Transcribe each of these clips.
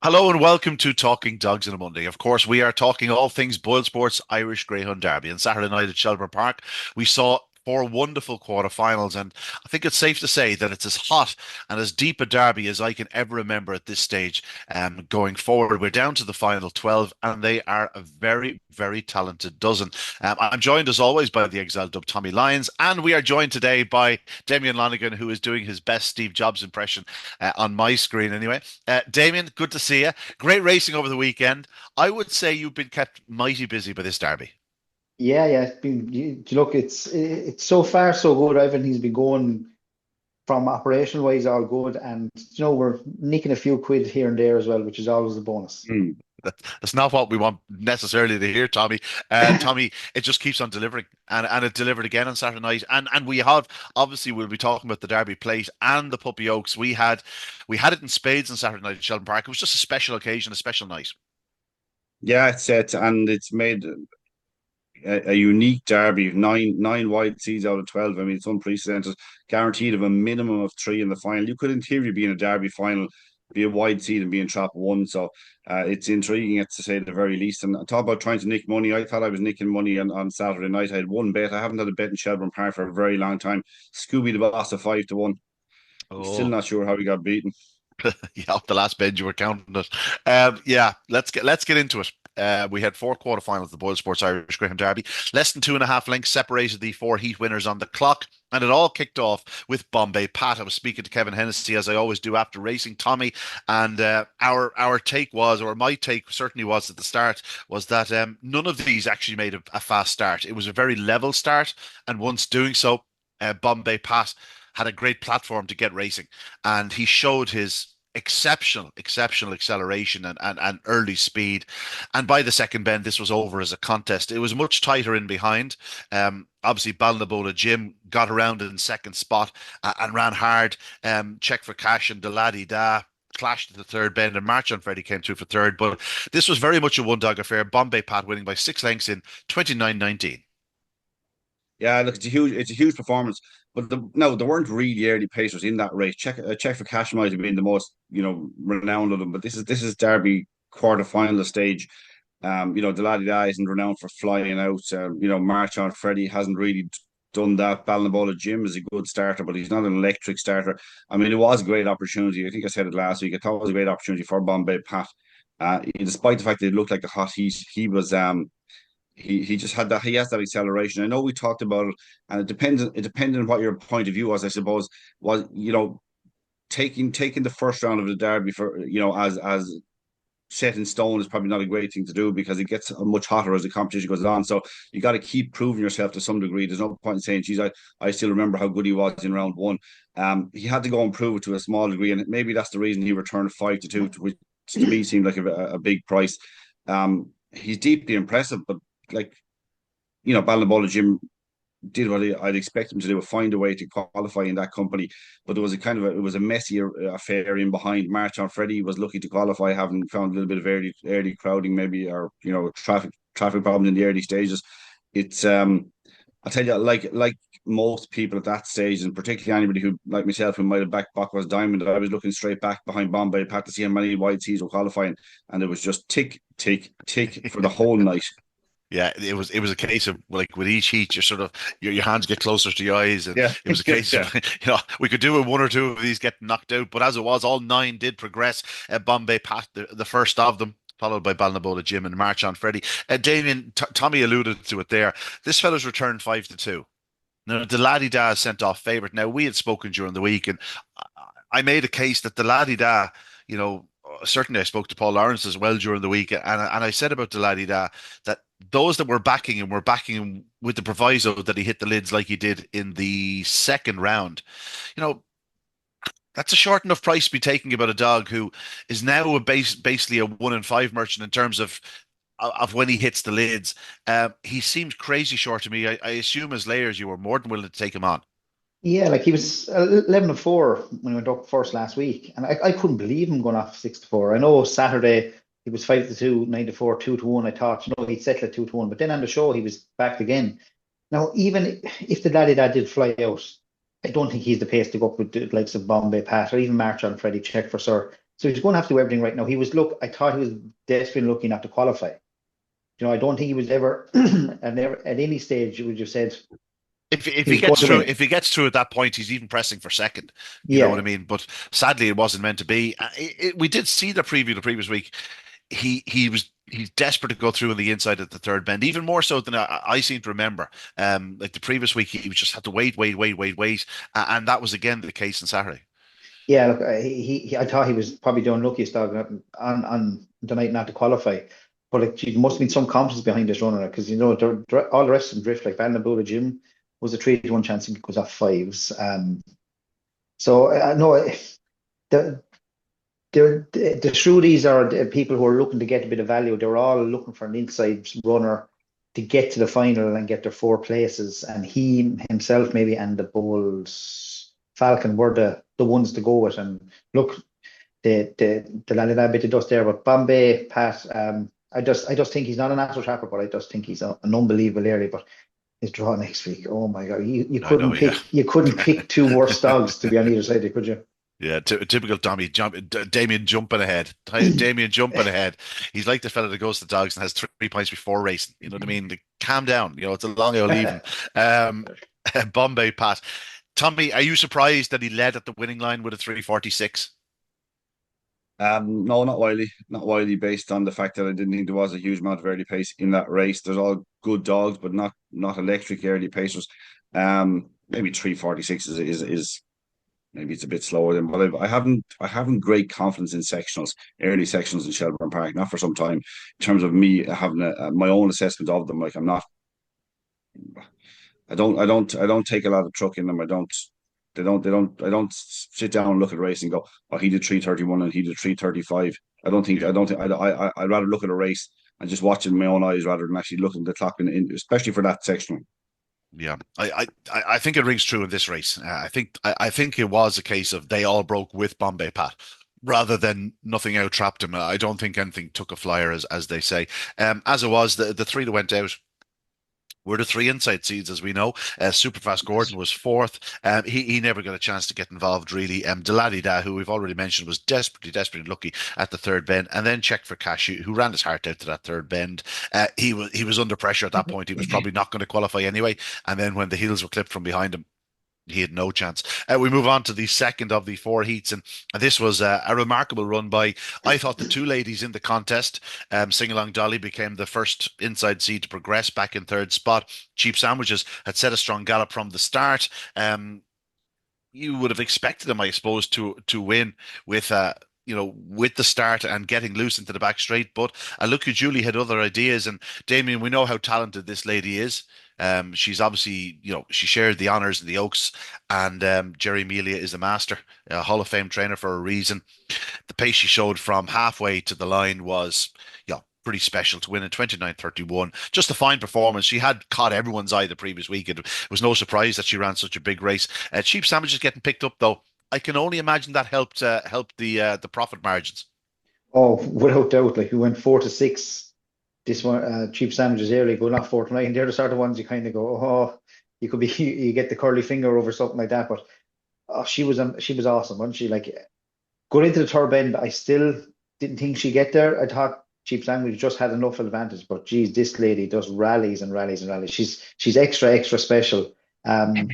Hello and welcome to Talking Dogs on a Monday. Of course, we are talking all things BoyleSports Irish Greyhound Derby. On Saturday night at Shelbourne Park, we saw four wonderful quarterfinals, and I think it's safe to say that it's as hot and as deep a derby as I can ever remember at this stage. Going forward, we're down to the final 12, and they are a very, very talented dozen. I'm joined as always by the exiled dub Tommy Lyons, and we are joined today by Damien Lonergan, who is doing his best Steve Jobs impression on my screen anyway. Damien, good to see you. Great racing over the weekend. I would say you've been kept mighty busy by this derby. Yeah. It's been look. It's so far so good. Everything's been going from operation wise all good, and we're nicking a few quid here and there as well, which is always a bonus. Hmm. That's not what we want necessarily to hear, Tommy. Tommy, it just keeps on delivering, and it delivered again on Saturday night. And we have obviously we'll be talking about the Derby Plate and the Puppy Oaks. We had it in spades on Saturday night at Shelton Park. It was just a special occasion, a special night. Yeah, it's made a unique derby. Nine wide seeds out of 12. I mean, it's unprecedented. Guaranteed of a minimum of three in the final. You could, in theory, be in a derby final, be a wide seed and be in trap one. So it's intriguing, it's to say the very least. And talk about trying to nick money. I thought I was nicking money on Saturday night. I had one bet. I haven't had a bet in Shelbourne Park for a very long time. Scooby the Boss of 5-1. I'm still Oh, not sure how he got beaten. yeah, off the last bend you were counting it. Yeah, let's get into it. We had four quarterfinals of the BoyleSports Irish Greyhound Derby. Less than 2.5 lengths separated the four heat winners on the clock, and it all kicked off with Bombay Pat. I was speaking to Kevin Hennessy as I always do after racing, Tommy, and our take was, or my take certainly was at the start, was that none of these actually made a fast start. It was a very level start, and once doing so, Bombay Pat had a great platform to get racing, and he showed his exceptional acceleration and early speed. And by the second bend, this was over as a contest. It was much tighter in behind. Obviously, Balnabola Jim got around in second spot and ran hard. Check for Cash and Deladi Da clashed at the third bend, and March on Freddie came through for third. But this was very much a one dog affair. Bombay Pat winning by 6 lengths in 29.19. Yeah, look, it's a huge performance. But no, there weren't really early pacers in that race. Check for Cash might have been the most renowned of them, but this is Derby quarter-final stage. The laddie da isn't renowned for flying out. March on Freddie hasn't really done that. Balnabola Jim is a good starter, but he's not an electric starter. I mean, it was a great opportunity. I think I said it last week. I thought it was a great opportunity for Bombay Pat. Despite the fact that it looked like a hot heat, he just had that. He has that acceleration. I know we talked about it, and it depends on what your point of view was. I suppose was taking the first round of the derby for as set in stone is probably not a great thing to do because it gets much hotter as the competition goes on. So you got to keep proving yourself to some degree. There's no point in saying, "Geez, I still remember how good he was in round one." He had to go and prove it to a small degree, and maybe that's the reason he returned 5-2, which to me seemed like a big price. He's deeply impressive, but like Ballinbola Jim did what I'd expect him to do, find a way to qualify in that company. But there was it was a messy affair in behind. March on Freddie was lucky to qualify, having found a little bit of early crowding, maybe, or traffic problem in the early stages. It's I'll tell you, like most people at that stage, and particularly anybody who, like myself, who might have backed Buckwas Diamond, I was looking straight back behind Bombay Pat to see how many wide seas were qualifying, and it was just tick, tick, tick for the whole night. Yeah, it was a case of like with each heat, you're sort of your hands get closer to your eyes, and Yeah, it was a case yeah. of we could do with one or two of these getting knocked out, but as it was, all nine did progress. Bombay Pat, the first of them, followed by Balnabola Jim and March on Freddie. Damien, Tommy alluded to it there. This fellow's returned 5-2. Now the Laddie Da is sent off favourite. Now we had spoken during the week, and I made a case that the Laddie Da, certainly I spoke to Paul Lawrence as well during the week, and I said about the Laddie Da that those that were backing him with the proviso that he hit the lids like he did in the second round. You know, that's a short enough price to be taking about a dog who is now basically a 1 in 5 merchant in terms of when he hits the lids. He seems crazy short to me. I assume as layers you were more than willing to take him on. Yeah, like he was 11-4 when he went up first last week, and I couldn't believe him going off 6-4. I know Saturday he was 5-2, 9-4, 2-1. I thought, he'd settle at 2-1, but then on the show he was back again. Now, even if the daddy dad did fly out, I don't think he's the pace to go up with the likes of Bombay Pat or even March on Freddie Check for Sir. So he's going to have to do everything right now. I thought he was desperately looking not to qualify. I don't think he was ever, at any stage, you would have said If he he was going gets to through, win. if he gets through at that point, he's even pressing for second. You know what I Yeah, mean? But sadly, it wasn't meant to be. We did see the preview the previous week. He's desperate to go through on the inside at the third bend, even more so than I seem to remember. Like the previous week, he just had to wait, and that was again the case on Saturday. yeah. Look, I thought he was probably the unluckiest dog on the night not to qualify. But like, there must have been some confidence behind this runner because all the rest of them drift. Like Vandenboer Jim was a 3-1 chance he goes off fives. So no, the the Shrewies are the people who are looking to get a bit of value. They're all looking for an inside runner to get to the final and get their 4 places. And he himself, maybe, and the Bulls Falcon were the ones to go with. And look, the landed a bit of dust there. But Bombay, Pat, I just think he's not a natural trapper, but I just think he's an unbelievable area. But his draw next week, oh my God, I know, yeah. you couldn't pick 2 worse dogs to be on either side, could you? Yeah, typical Tommy Damien jumping ahead. Damien jumping ahead. He's like the fella that goes to the dogs and has 3 points before racing. You know what I mean? Calm down. It's a long old evening. Um, Bombay Pat. Tommy, are you surprised that he led at the winning line with a 3:46? No, not Wiley. Not Wiley, based on the fact that I didn't think there was a huge amount of early pace in that race. There's all good dogs, but not electric early pacers. Maybe 3:46 is maybe it's a bit slower than, but I haven't great confidence in sectionals, early sectionals in Shelburne Park, not for some time. In terms of me having my own assessment of them, like I'm not, I don't take a lot of truck in them. I don't sit down and look at a race and go, oh, he did 3:31 and he did 3:35. I don't think I'd rather look at a race and just watch it in my own eyes rather than actually looking at the clock especially for that sectional. Yeah, I think it rings true in this race. I think it was a case of they all broke with Bombay Pat, rather than nothing out trapped him. I don't think anything took a flyer, as they say. As it was, the three that went out were the three inside seeds, as we know. Superfast Gordon was fourth. He never got a chance to get involved, really. Deladida, who we've already mentioned, was desperately lucky at the third bend, and then checked for Cash, who ran his heart out to that third bend. He was under pressure at that point. He was probably not going to qualify anyway. And then when the heels were clipped from behind him, he had no chance. We move on to the second of the 4 heats, and this was a remarkable run by, I thought, the two ladies in the contest. Sing Along Dolly became the first inside seed to progress, back in third spot. Cheap Sandwiches had set a strong gallop from the start. You would have expected him, I suppose, to win with with the start and getting loose into the back straight. But Aluku Julie had other ideas. And Damien, we know how talented this lady is. She's obviously, she shared the honours in the Oaks, and Jerry Melia is a master, a Hall of Fame trainer for a reason. The pace she showed from halfway to the line was, pretty special to win in 29:31. Just a fine performance. She had caught everyone's eye the previous week. It was no surprise that she ran such a big race. Cheap Sandwiches getting picked up, though. I can only imagine that helped the profit margins. Oh, without doubt. Like we went 4-6. This one, Cheap Sandwiches early, going off 4-9. They're the sort of ones you kind of go, oh, you could be, you get the curly finger over something like that. But she was awesome, wasn't she? Like going into the third bend, I still didn't think she'd get there. I thought Cheap Sandwich just had enough advantage, but geez, this lady does rallies and rallies and rallies. She's extra special. I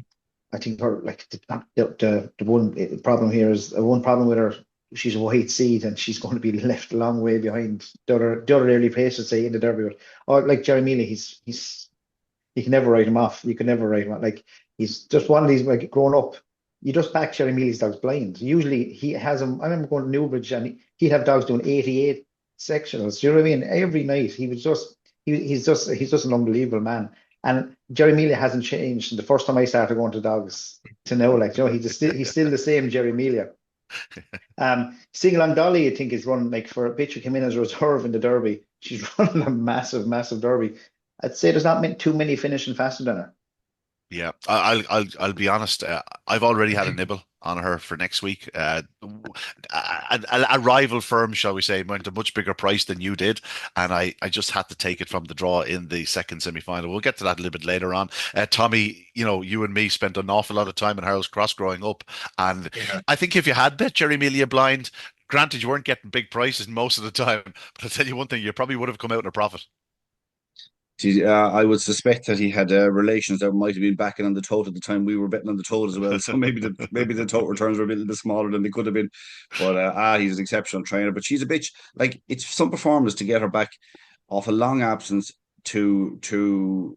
think her like the one problem here is one problem with her. She's a white seed and she's going to be left a long way behind the other early paces, say, in the Derby. Or like Jerry Mealy, you can never write him off. You can never write him off. Like he's just one of these, like, growing up. You just back Jerry Mealy's dogs blind. Usually he has them. I remember going to Newbridge and he'd have dogs doing 88 sectionals. Do you know what I mean? Every night he's just an unbelievable man. And Jerry Mealy hasn't changed from the first time I started going to dogs to now. Like, he's still the same Jerry Mealy. Sing Along Dolly, I think, is run, like, for a bitch who came in as a reserve in the Derby. She's running a massive Derby. I'd say there's not too many finishing faster than her. Yeah, I'll be honest. I've already had a nibble on her for next week. A rival firm, shall we say, went a much bigger price than you did, and I just had to take it from the draw in the second semi-final. We'll get to that a little bit later on. Tommy, you and me spent an awful lot of time in Harold's Cross growing up, and Yeah. I think if you had bet Jerry Melia blind, Granted, you weren't getting big prices most of the time, but I'll tell you one thing, you probably would have come out in a profit. I would suspect that he had relations that might have been backing on the tote at the time we were betting on the tote as well. So maybe the tote returns were a little bit smaller than they could have been. But he's an exceptional trainer. But she's a bitch. Like, it's some performance to get her back off a long absence to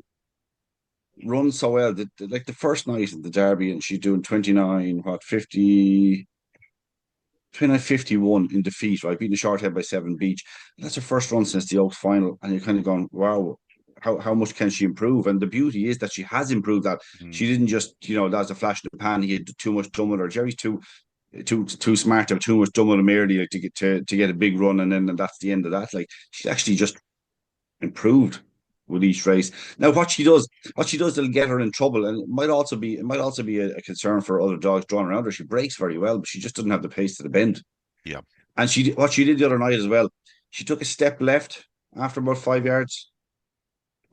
run so well. Like the first night at the Derby, and she's doing 29-51 in defeat, right? Beating the short head by 7 Beach. That's her first run since the Oaks final. And you're kind of going, wow, how much can she improve? And the beauty is that she has improved that. Mm. She didn't just, that's a flash in the pan. He had too much done with her. Jerry's too smart to have too much done with him early, like, to get a big run, and then that's the end of that. Like, she's actually just improved with each race. Now, what she does that'll get her in trouble, and it might also be a concern for other dogs drawn around her. She breaks very well, but she just doesn't have the pace to the bend. Yeah. And what she did the other night as well, she took a step left after about 5 yards.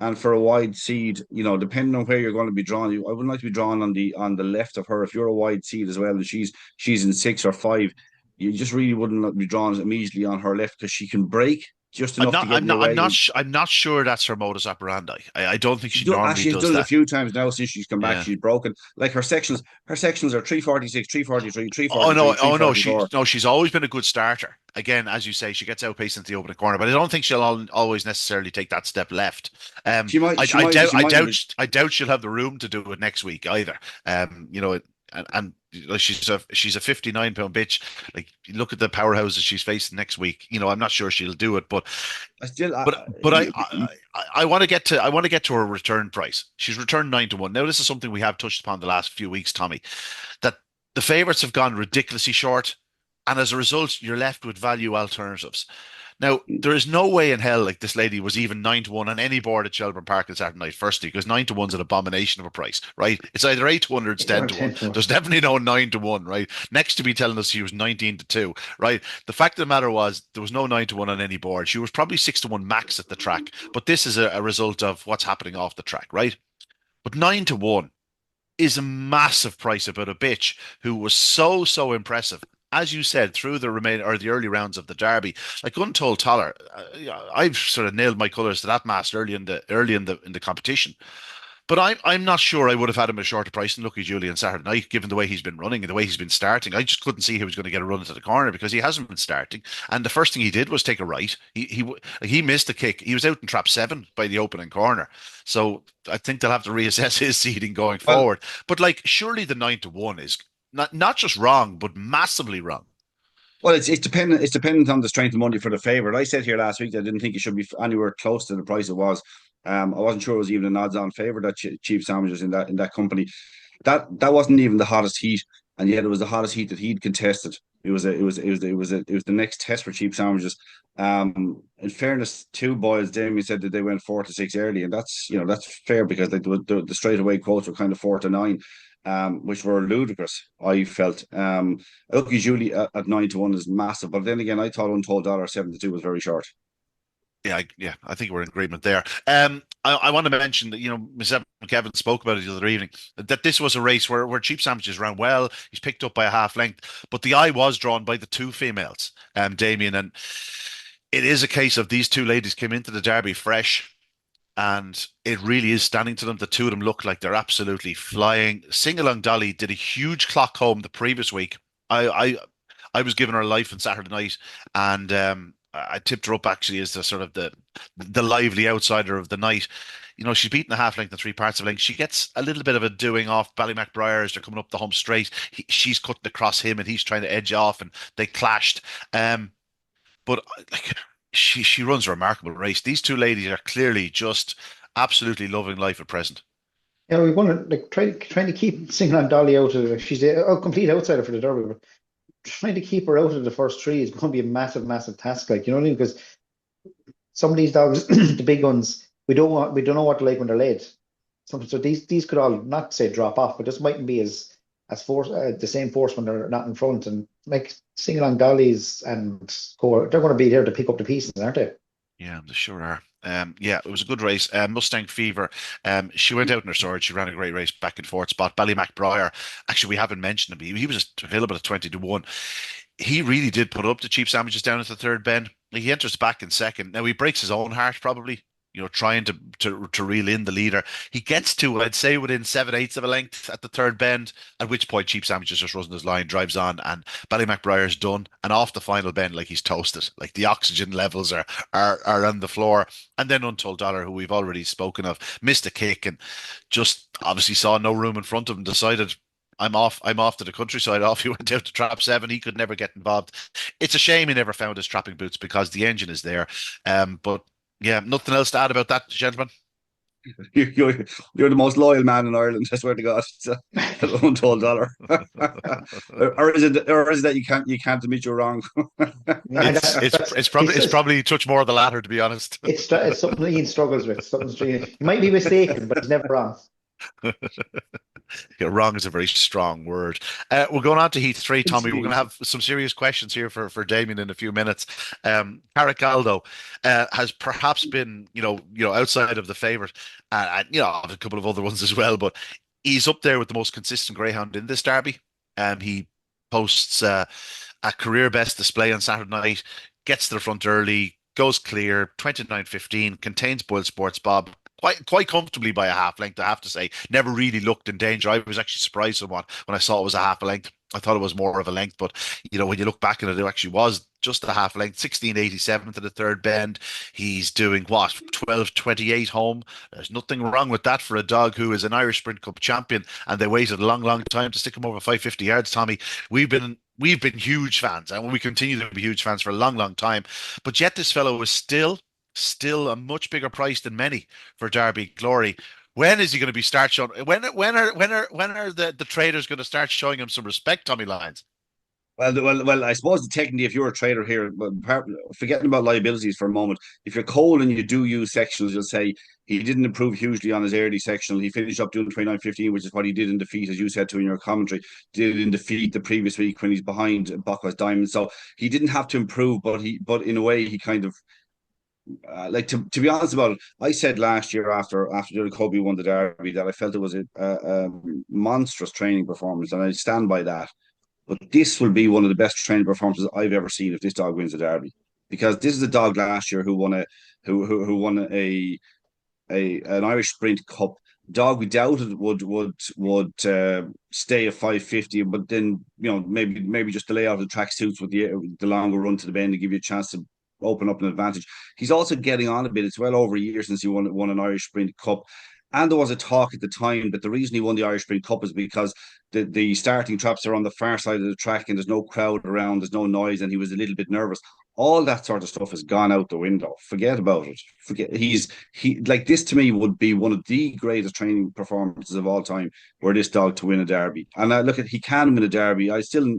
And for a wide seed, depending on where you're going to be drawn, I wouldn't like to be drawn on the left of her. If you're a wide seed as well, and she's in 6 or 5, you just really wouldn't be drawn immediately on her left, because she can break just enough to get in your way. I'm not sure that's her modus operandi. I don't think she normally she's does done that. it a few times now since she's come back. Yeah. She's broken. Like, her sections are 346, 343, 344. She's always been a good starter. Again, as you say, she gets outpaced into the opening corner, but I don't think she'll always necessarily take that step left. I doubt she'll have the room to do it next week either. And she's a 59-pound bitch. Like, you look at the powerhouses she's facing next week. I'm not sure she'll do it, but I want to get to her return price. She's returned 9-1. Now, this is something we have touched upon the last few weeks, Tommy, that the favourites have gone ridiculously short, and as a result, you're left with value alternatives. Now, there is no way in hell, like, this lady was even 9-1 on any board at Shelbourne Park on Saturday night, firstly, because 9-1's an abomination of a price, right? It's either 8-1 or it's 10-1. There's definitely no 9-1, right? Next to be telling us she was 19-2, right? The fact of the matter was, there was no 9-1 on any board. She was probably 6-1 max at the track, but this is a result of what's happening off the track, right? But 9-1 is a massive price about a bitch who was so impressive, as you said, through the early rounds of the Derby. Like, Untold Toller, I've sort of nailed my colours to that mast early in the competition. But I'm not sure I would have had him at a shorter price than Lucky Julian Saturday night, given the way he's been running and the way he's been starting. I just couldn't see he was going to get a run into the corner, because he hasn't been starting. And the first thing he did was take a right. He missed the kick. He was out in trap 7 by the opening corner. So I think they'll have to reassess his seeding going forward. But, like, surely the 9-1 is not just wrong, but massively wrong. Well, it's dependent. It's dependent on the strength of money for the favourite. I said here last week that I didn't think it should be anywhere close to the price it was. I wasn't sure it was even an odds-on favourite that Cheap Sandwiches in that company. That wasn't even the hottest heat, and yet it was the hottest heat that he'd contested. It was the next test for Cheap Sandwiches. In fairness to Boyles, Damien said that they went 4-6 early, and that's fair, because like the straightaway quotes were kind of 4-9. Which were ludicrous, I felt. Lucky Julie at 9-1 is massive, but then again, I thought Untold Dollar 7-2 was very short. Yeah, I think we're in agreement there. I want to mention that, Ms. Evan McKevin spoke about it the other evening, that this was a race where Cheap Sandwiches ran well. He's picked up by a half length, but the eye was drawn by the 2 females, Damien, and it is a case of these 2 ladies came into the Derby fresh, and it really is standing to them. The 2 of them look like they're absolutely flying. Sing Along Dolly did a huge clock home the previous week. I was giving her life on Saturday night, and I tipped her up actually as the sort of the lively outsider of the night. She's beaten a half length and 3 parts of length. She gets a little bit of a doing off Ballymacbriar as they're coming up the home straight. She's cutting across him, and he's trying to edge off, and they clashed. But like, she runs a remarkable race. These 2 ladies are clearly just absolutely loving life at present. Yeah, we want to trying to keep Sing Along Dolly out of it. She's a complete outsider for the Derby, but trying to keep her out of the first 3 is going to be a massive task. Like, you know what I mean? Because some of these dogs, the big ones, we don't know what they're like when they're led. So these could all, not say drop off, but just mightn't be as force the same force when they're not in front. And like Sing Along Dollies and Core, they're going to be there to pick up the pieces, aren't they? Yeah, they sure are. Yeah, it was a good race. Mustang Fever. She went out in her sword. She ran a great race, back and forth spot. Ballymac actually, we haven't mentioned him. He was available at 20-1. He really did put up the cheap sandwiches down at the third bend. He enters back in second. Now he breaks his own heart probably, trying to reel in the leader. He gets to, I'd say, within 7/8 of a length at the third bend, at which point Cheap Sandwiches just runs his line, drives on, and Ballymacbriar's done. And off the final bend, like he's toasted. Like the oxygen levels are on the floor. And then Untold Dollar, who we've already spoken of, missed a kick and just obviously saw no room in front of him, decided I'm off to the countryside. Off he went out to trap seven. He could never get involved. It's a shame he never found his trapping boots because the engine is there. But yeah, nothing else to add about that, gentlemen. You're the most loyal man in Ireland. I swear to God, it's Untold Dollar. Or is it that you can't admit you're wrong? Yeah, It's probably a touch more of the latter, to be honest. It's something he struggles with. He might be mistaken, but he's never wrong. Yeah, wrong is a very strong word. We're going on to Heath 3, Tommy. We're going to have some serious questions here for Damien in a few minutes. Caracaldo has perhaps been, outside of the favourite, and a couple of other ones as well, but he's up there with the most consistent greyhound in this derby. He posts a career best display on Saturday night, gets to the front early, goes clear, 29.15, contains BoyleSports Bob quite comfortably by a half length, I have to say. Never really looked in danger. I was actually surprised somewhat when I saw it was a half a length. I thought it was more of a length, but when you look back at it, it actually was just a half length. 16.87 to the third bend. He's doing what, 12.28 home. There's nothing wrong with that for a dog who is an Irish Sprint Cup champion, and they waited a long time to stick him over 550 yards. Tommy, we've been huge fans, and we continue to be huge fans for a long time. But yet this fellow is still a much bigger price than many for Derby Glory. When is he going to be start showing? When are the traders going to start showing him some respect, Tommy Lyons? Well. I suppose technically, if you're a trader here, but forgetting about liabilities for a moment, if you're cold and you do use sectionals, you'll say he didn't improve hugely on his early sectional. He finished up doing 29.15, which is what he did in defeat, as you said to in your commentary. Did in defeat the previous week when he's behind Buckwest Diamond. So he didn't have to improve, but in a way he kind of. To be honest about it, I said last year after Kobe won the Derby that I felt it was a monstrous training performance, and I stand by that. But this will be one of the best training performances I've ever seen if this dog wins the Derby, because this is a dog last year who won an Irish Sprint Cup. Dog we doubted would stay at 550, but then maybe just delay out the track suits with the longer run to the bend and give you a chance to open up an advantage. He's also getting on a bit. It's well over a year since he won an Irish Sprint Cup. And there was a talk at the time that the reason he won the Irish Sprint Cup is because the starting traps are on the far side of the track and there's no crowd around, there's no noise, and he was a little bit nervous. All that sort of stuff has gone out the window. Forget about it. Like this to me would be one of the greatest training performances of all time, were this dog to win a Derby. And I look at he can win a Derby. I still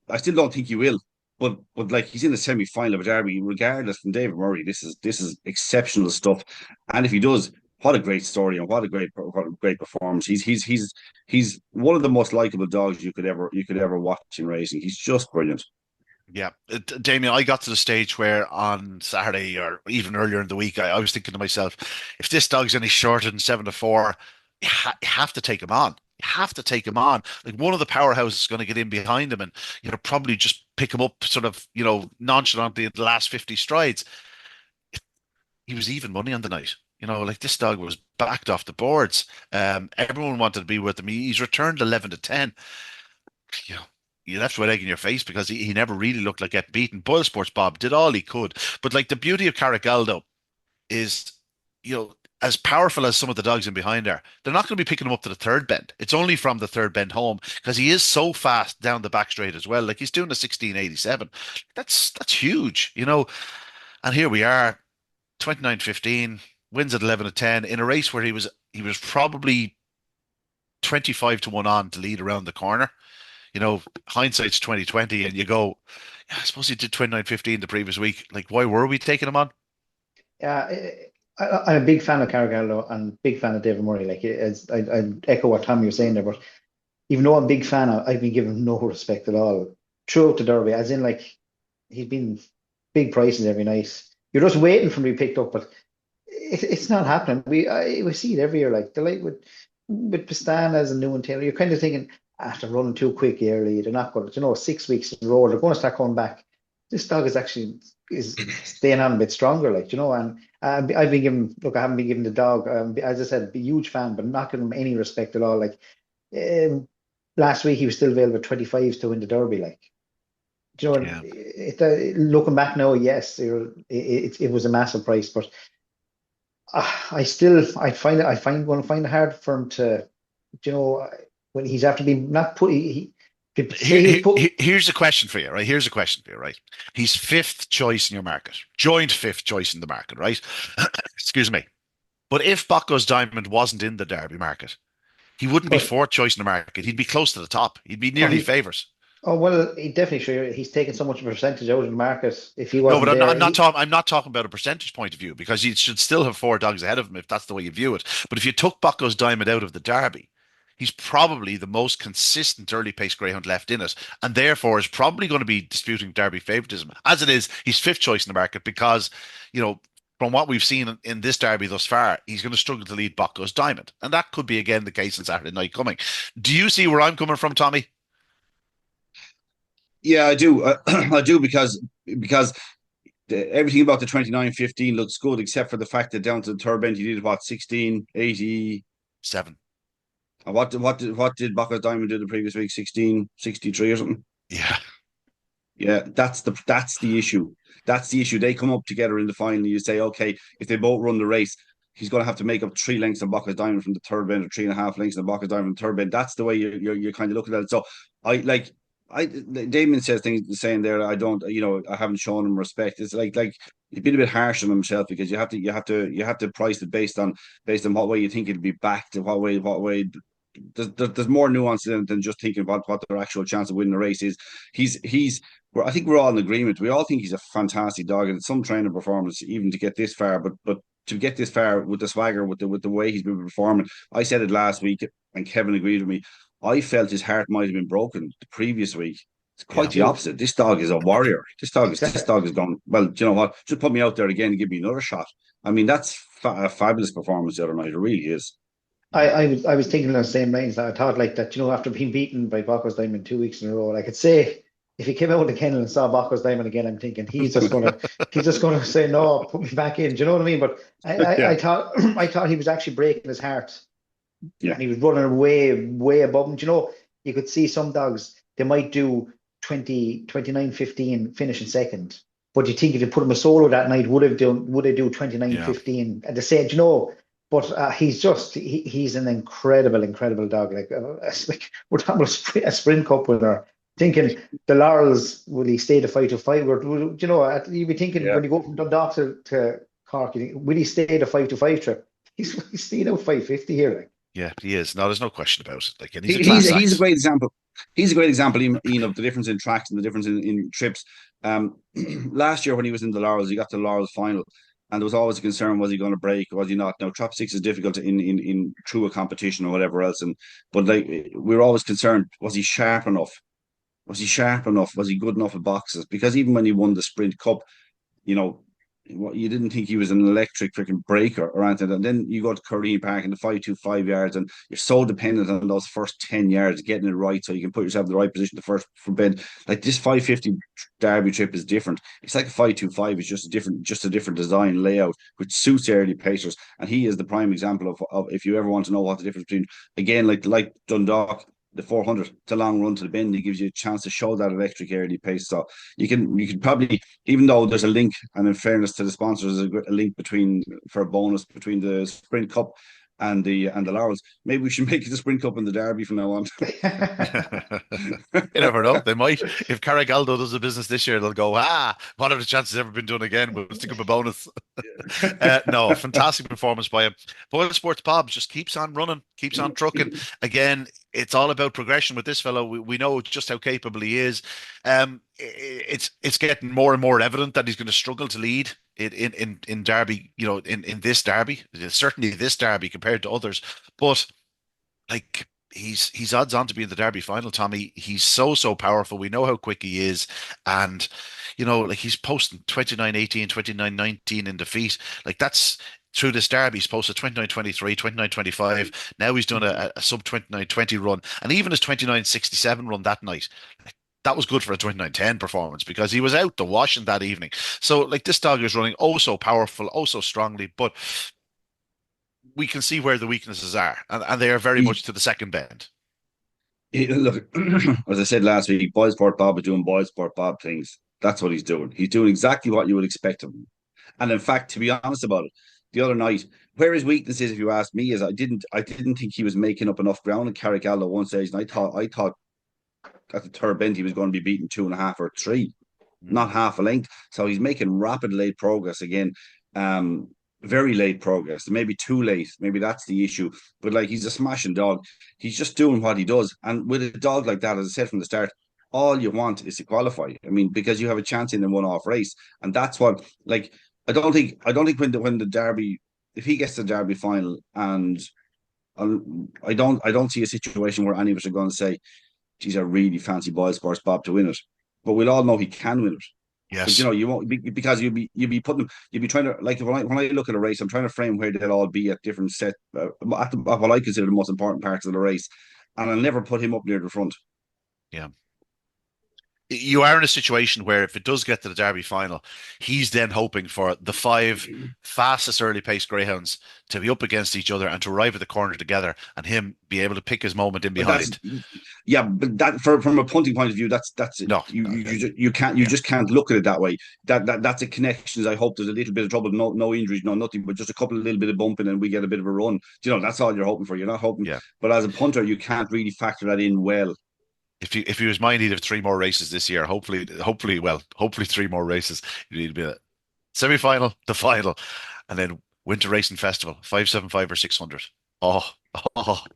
don't think he will. But like he's in the semi-final of a Derby, regardless from David Murray. This is exceptional stuff. And if he does, what a great story and what a great performance. He's one of the most likable dogs you could ever watch in racing. He's just brilliant. Yeah, Damien, I got to the stage where on Saturday or even earlier in the week, I was thinking to myself, if this dog's any shorter than 7-4, you have to take him on. You have to take him on. Like one of the powerhouses is going to get in behind him and probably just pick him up sort of nonchalantly in the last 50 strides. He was even money on the night. Like this dog was backed off the boards. Everyone wanted to be with him. He's returned 11-10. You left with egg in your face because he never really looked like getting beaten. BoyleSports Bob did all he could. But like the beauty of Caracaldo is, as powerful as some of the dogs in behind are, they're not going to be picking him up to the third bend. It's only from the third bend home because he is so fast down the back straight as well. Like he's doing a 16.87. That's huge, And here we are, 29.15, wins at 11-10 in a race where he was probably 25-1 on to lead around the corner. Hindsight's 2020, and you go, yeah, I suppose he did 29.15 the previous week. Like, why were we taking him on? Yeah, I'm a big fan of Caracaldo and big fan of David Murray. Like, I echo what Tommy was saying there, but even though I'm a big fan, I've been given no respect at all throughout the Derby. As in, like, he's been big prices every night. you're just waiting for him to be picked up, but it's not happening. We see it every year. Like the like with Pastanas and New and Taylor, you're kind of thinking after running too quick early, they're not going to, 6 weeks in a row, they're going to start coming back. This dog is staying on a bit stronger, like and I've been given look. I haven't been given the dog. As I said, a huge fan, but not giving him any respect at all. Like um, last week, he was still available 25s to win the Derby. Like Yeah. looking back now, yes, it was a massive price, but I find going to find it hard for him to, you know, when he's after being not put, he could say he's put. Here's a question for you, right? Here's a question for you, right? He's fifth choice in your market, joint fifth choice in the market, right? Excuse me. But if Bocco's Diamond wasn't in the Derby market, he wouldn't be But fourth choice in the market. He'd be close to the top. He'd be oh, nearly favourites. well, he definitely sure he's taken so much percentage out of the market. If he No, wasn't but I'm not, there, I'm not talking. I'm not talking about a percentage point of view because you should still have four dogs ahead of him if that's the way you view it. But if you took Bocco's Diamond out of the Derby, he's probably the most consistent early pace greyhound left in it, and therefore is probably going to be disputing Derby favouritism. As it is, he's fifth choice in the market because, from what we've seen in this Derby thus far, he's going to struggle to lead Bocco's Diamond, and that could be again the case on Saturday night coming. Do you see where I'm coming from, Tommy? Yeah, I do. I do because everything about the 29.15 looks good, except for the fact that down to the third bend, he did what 16.80. 7. And what did Bacchus Diamond do the previous week? 16.63 or something. Yeah. Yeah, that's the issue. That's the issue. They come up together in the final. You say, okay, if they both run the race, he's going to have to make up 3 lengths of Bacchus Diamond from the third bend, or 3.5 lengths of Bacchus Diamond from the third bend. That's the way you're kind of looking at it. So I like. Damien says things saying there. I don't, I haven't shown him respect. It's like he's been a bit harsh on himself because you have to price it based on what way you think it'll be backed, and what way. There's more nuance than just thinking about what their actual chance of winning the race is. He's I think we're all in agreement. We all think he's a fantastic dog, and it's some training performance even to get this far. But to get this far with the swagger, with the way he's been performing, I said it last week, and Kevin agreed with me. I felt his heart might have been broken the previous week. It's quite Yeah. the opposite. This dog is a warrior. exactly. This dog is gone. Well, do you know what? Just put me out there again and give me another shot. I mean, that's a fabulous performance the other night. It really is. I was thinking on the same lines. That I thought like that, after being beaten by Bacchus Diamond 2 weeks in a row, I could say if he came out of the kennel and saw Bacchus Diamond again, I'm thinking he's just gonna say no, put me back in. Do you know what I mean? But I Yeah, thought I thought he was actually breaking his heart, yeah, and he was running way above him. Do you could see some dogs they might do 29.15 finishing second, but you think if you put him a solo that night, would they do Yeah. 29.15 at the same? But he's an incredible dog. Like we're talking about a sprint cup winner. Thinking the Laurels, will he stay the 5-5? Or you'd be thinking yeah. when you go from Dundalk to Cork, you think, will he stay the 5-5 trip? He's staying out 550 here. Like Yeah, he is. No, there's no question about it. Like, and he's He, a he's class he's a act. great example. He's a great example, Ian, of the difference in tracks and the difference in trips. Um, Last year when he was in the Laurels, he got to the Laurels final, and there was always a concern: was he going to break? Was he not? Now, Trap Six is difficult in through a competition or whatever else, but like we were always concerned: was he sharp enough? Was he sharp enough? Was he good enough at boxes? Because even when he won the Sprint Cup, you know, you didn't think he was an electric freaking breaker or anything. And then you go to Curleen Park and the 5-2-5 yards, and you're so dependent on those first 10 yards, getting it right so you can put yourself in the right position the first for bed. Like this 550 Derby trip is different. It's like a 5-2-5, it's just a different design layout, which suits early pacers. And he is the prime example of if you ever want to know what the difference between, again, like Dundalk, the 400, it's a long run to the bend. It gives you a chance to show that electric early pace. So you can probably, even though there's a link, and in fairness to the sponsors, there's a link for a bonus between the Sprint Cup and the Laurels. Maybe we should make it the Sprint Cup and the Derby from now on. You never know. They might. If Carrigaldo does a business this year, they'll go, what have the chances ever been done again? We'll stick up a bonus. No, a fantastic performance by him. BoyleSports Bobs just keeps on running, keeps on trucking. Again, it's all about progression with this fellow. We know just how capable he is. It's getting more and more evident that he's going to struggle to lead in Derby, in this Derby, certainly this Derby compared to others. But like he's odds on to be in the Derby final, Tommy. He's so powerful. We know how quick he is, and like he's posting 29-18, 29-19 in defeat. Like that's through this Derby. He's posted 29-23, 29-25. Now he's done a sub 29-20 run, and even his 29-67 run that night. That was good for a 29-10 performance because he was out the washing that evening. So, like, this dog is running oh so powerful, oh so strongly, but we can see where the weaknesses are, and they are very much to the second bend. Look, as I said last week, BoyleSports Bob is doing BoyleSports Bob things. That's what he's doing. He's doing exactly what you would expect of him. And in fact, to be honest about it, the other night, where his weakness is, if you ask me, is I didn't think he was making up enough ground in Carrigallo one stage, and I thought at the third bend he was going to be beaten 2.5 or 3, not half a length. So he's making rapid late progress again. Very late progress, maybe too late. Maybe that's the issue. But like he's a smashing dog. He's just doing what he does. And with a dog like that, as I said from the start, all you want is to qualify. I mean, because you have a chance in the one-off race, and that's what. Like, I don't think when the Derby, if he gets to the Derby final, and I don't see a situation where any of us are going to say, "Geez, I really fancy BoyleSports Bob to win it," but we'll all know he can win it. But Yes. you won't be, because you'll be trying to, like, when I look at a race, I'm trying to frame where they'll all be at different at what I consider the most important parts of the race, and I'll never put him up near the front. Yeah. You are in a situation where if it does get to the Derby final, he's then hoping for the five fastest early pace greyhounds to be up against each other and to arrive at the corner together, and him be able to pick his moment in But that's behind. yeah, but that from a punting point of view, that's it. No, You just can't look at it that way. That's a connections. I hope there's a little bit of trouble, no injuries, no nothing, but just a couple of little bit of bumping, and we get a bit of a run. That's all you're hoping for. You're not hoping, yeah. but as a punter, you can't really factor that in well. If he was mine, he'd have three more races this year. Hopefully three more races. He'd be a semi-final, the final, and then Winter Racing Festival, 575 or 600. Oh,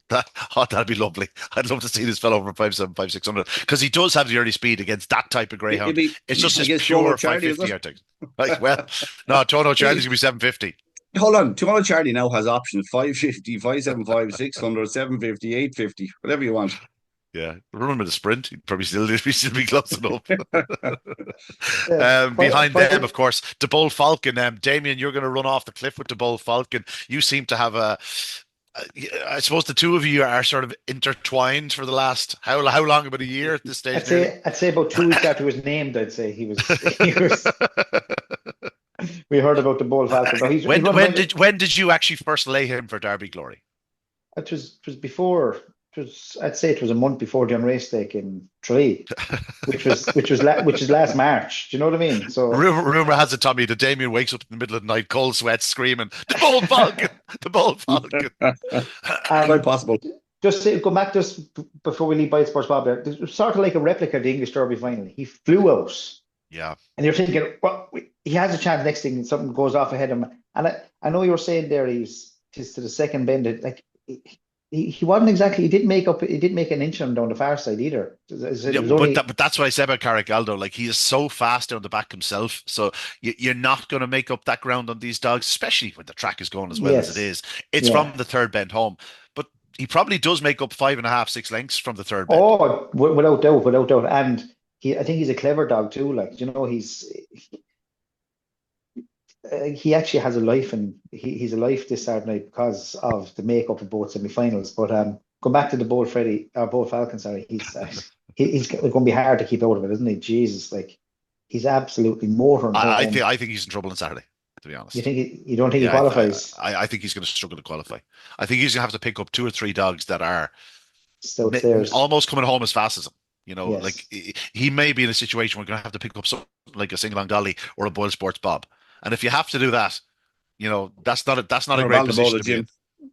that'd be lovely. I'd love to see this fellow over 575, 600 because he does have the early speed against that type of greyhound. It's just this pure 550 yard thing. Like, well, no, Tono Charlie's gonna be 750. Hold on, Toronto Charlie now has options 550, 575, 600, 750, 850, whatever you want. Yeah, remember the sprint? He'd probably still be close enough. Yeah, Behind them, of course, the Bull Falcon. Damien, you're going to run off the cliff with the Bull Falcon. You seem to have I suppose the two of you are sort of intertwined for the last how long? About a year at this stage? I'd say about 2 weeks after he was named, I'd say he was. We heard about the Bull Falcon. No, when did you actually first lay him for Derby Glory? It was before. I'd say it was a month before John Race Day in Tralee, which is last March. Do you know what I mean? So rumor has it, Tommy, that Damien wakes up in the middle of the night, cold sweats, screaming, "The Bull Falcon, the Bull Falcon!" Quite possible. Just to go back just before we leave BoyleSports Bob there, it was sort of like a replica of the English Derby final. He flew out. Yeah. And you're thinking, well, he has a chance next thing, something goes off ahead of him. And I know you were saying there he's to the second bend. Like he wasn't exactly. He didn't make an inch on down the far side either. But that's what I said about Carrigaldo. Like, he is so fast down the back himself. So you're not going to make up that ground on these dogs, especially when the track is going as well as it is. It's from the third bend home. But he probably does make up 5.5, 6 lengths from the third bend. Oh, without doubt. And I think he's a clever dog too. Like, he actually has a life, and he's a life this Saturday night because of the makeup of both semi-finals. But going back to the Bull Falcon, sorry, he's going to be hard to keep out of it, isn't he? Jesus, like, he's absolutely motoring. I think he's in trouble on Saturday, to be honest. You don't think he qualifies? I think he's going to struggle to qualify. I think he's going to have to pick up 2 or 3 dogs that are almost coming home as fast as him. Yes. Like, he may be in a situation where we're going to have to pick up something like a Single on Golly or a BoyleSports Bob. And if you have to do that, that's not a great position to be in.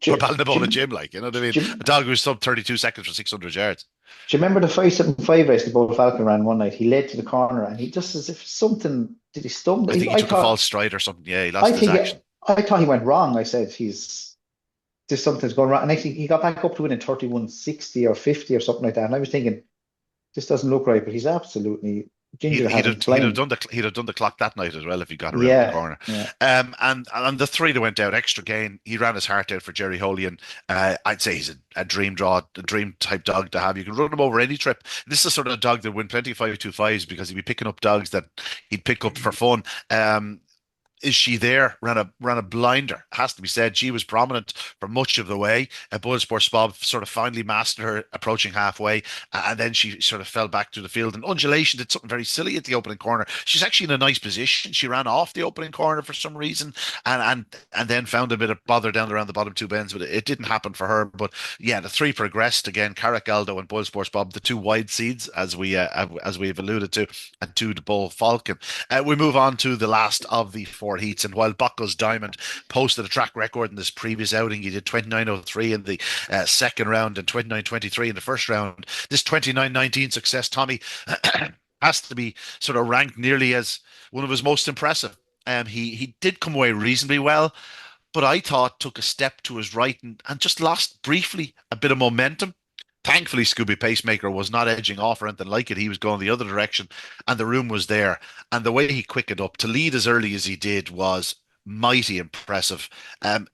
Or Ballinabole Jim, like, you know what I mean? A dog who's sub 32 seconds for 600 yards. Do you remember the 575 race the Bull Falcon ran one night? He led to the corner, and he just, as if something, did he stumble? I think he took a false stride or something. Yeah, he lost his action. I thought he went wrong. I said, there's something's going wrong. And actually, he got back up to winning 31-60 or 50 or something like that. And I was thinking, this doesn't look right, but he's absolutely Ginger He'd had him have flying. he'd have done the clock that night as well if he got around the Yeah, corner. yeah. And the three that went out extra gain, he ran his heart out for Jerry Holy, and I'd say he's a dream draw, a dream type dog to have. You can run him over any trip. This is the sort of dog that win plenty of 5-2-5s because he'd be picking up dogs that he'd pick up for fun. Is she there? Ran a blinder. Has to be said. She was prominent for much of the way. BoyleSports Bob sort of finally mastered her approaching halfway, and then she sort of fell back to the field. And Undulation did something very silly at the opening corner. She's actually in a nice position. She ran off the opening corner for some reason, and then found a bit of bother down around the bottom two bends, but it didn't happen for her. But yeah, the three progressed again. Carrick Aldo and BoyleSports Bob, the two wide seeds, as we've alluded to, and two to Bull Falcon. We move on to the last of the four heats. And while Buckle's Diamond posted a track record in this previous outing, he did 29.03 in the second round and 29.23 in the first round. This 29.19 success, Tommy, has to be sort of ranked nearly as one of his most impressive. He did come away reasonably well, but I thought took a step to his right and just lost briefly a bit of momentum. Thankfully, Scooby Pacemaker was not edging off or anything like it. He was going the other direction, and the room was there. And the way he quickened up to lead as early as he did was mighty impressive.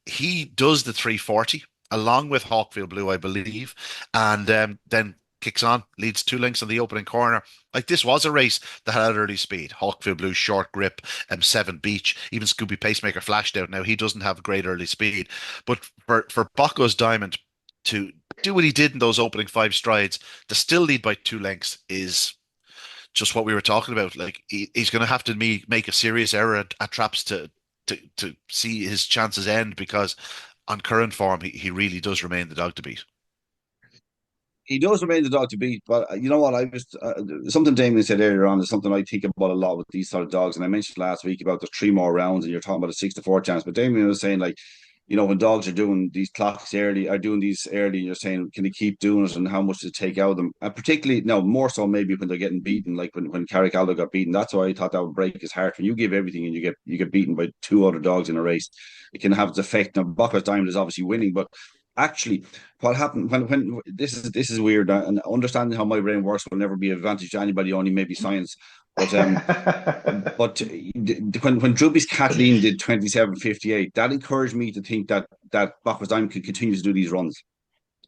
He does the 340 along with Hawkfield Blue, I believe, and then kicks on, leads 2 lengths on the opening corner. Like this was a race that had early speed. Hawkfield Blue, short grip, 7 Beach. Even Scooby Pacemaker flashed out. Now he doesn't have great early speed, but for Bucco's Diamond to do what he did in those opening 5 strides to still lead by 2 lengths is just what we were talking about. Like he's going to have to make a serious error at traps to see his chances end because on current form he really does remain the dog to beat. He does remain the dog to beat, but you know what? I was something Damien said earlier on is something I think about a lot with these sort of dogs. And I mentioned last week about the 3 more rounds, and you're talking about a 6-4 chance. But Damien was saying like, when dogs are doing these clocks early, are doing these early, you're saying, can they keep doing it, and how much does it take out of them? And particularly, no, more so maybe when they're getting beaten, like when Carrick Aldo got beaten. That's why I thought that would break his heart. When you give everything and you get beaten by 2 other dogs in a race, it can have its effect. Now, Bucker's Diamond is obviously winning, but actually, what happened when this is weird, and understanding how my brain works will never be an advantage to anybody, only maybe science. But but when Droopys Kathleen did 27.58, that encouraged me to think that Bacchus Diamond could continue to do these runs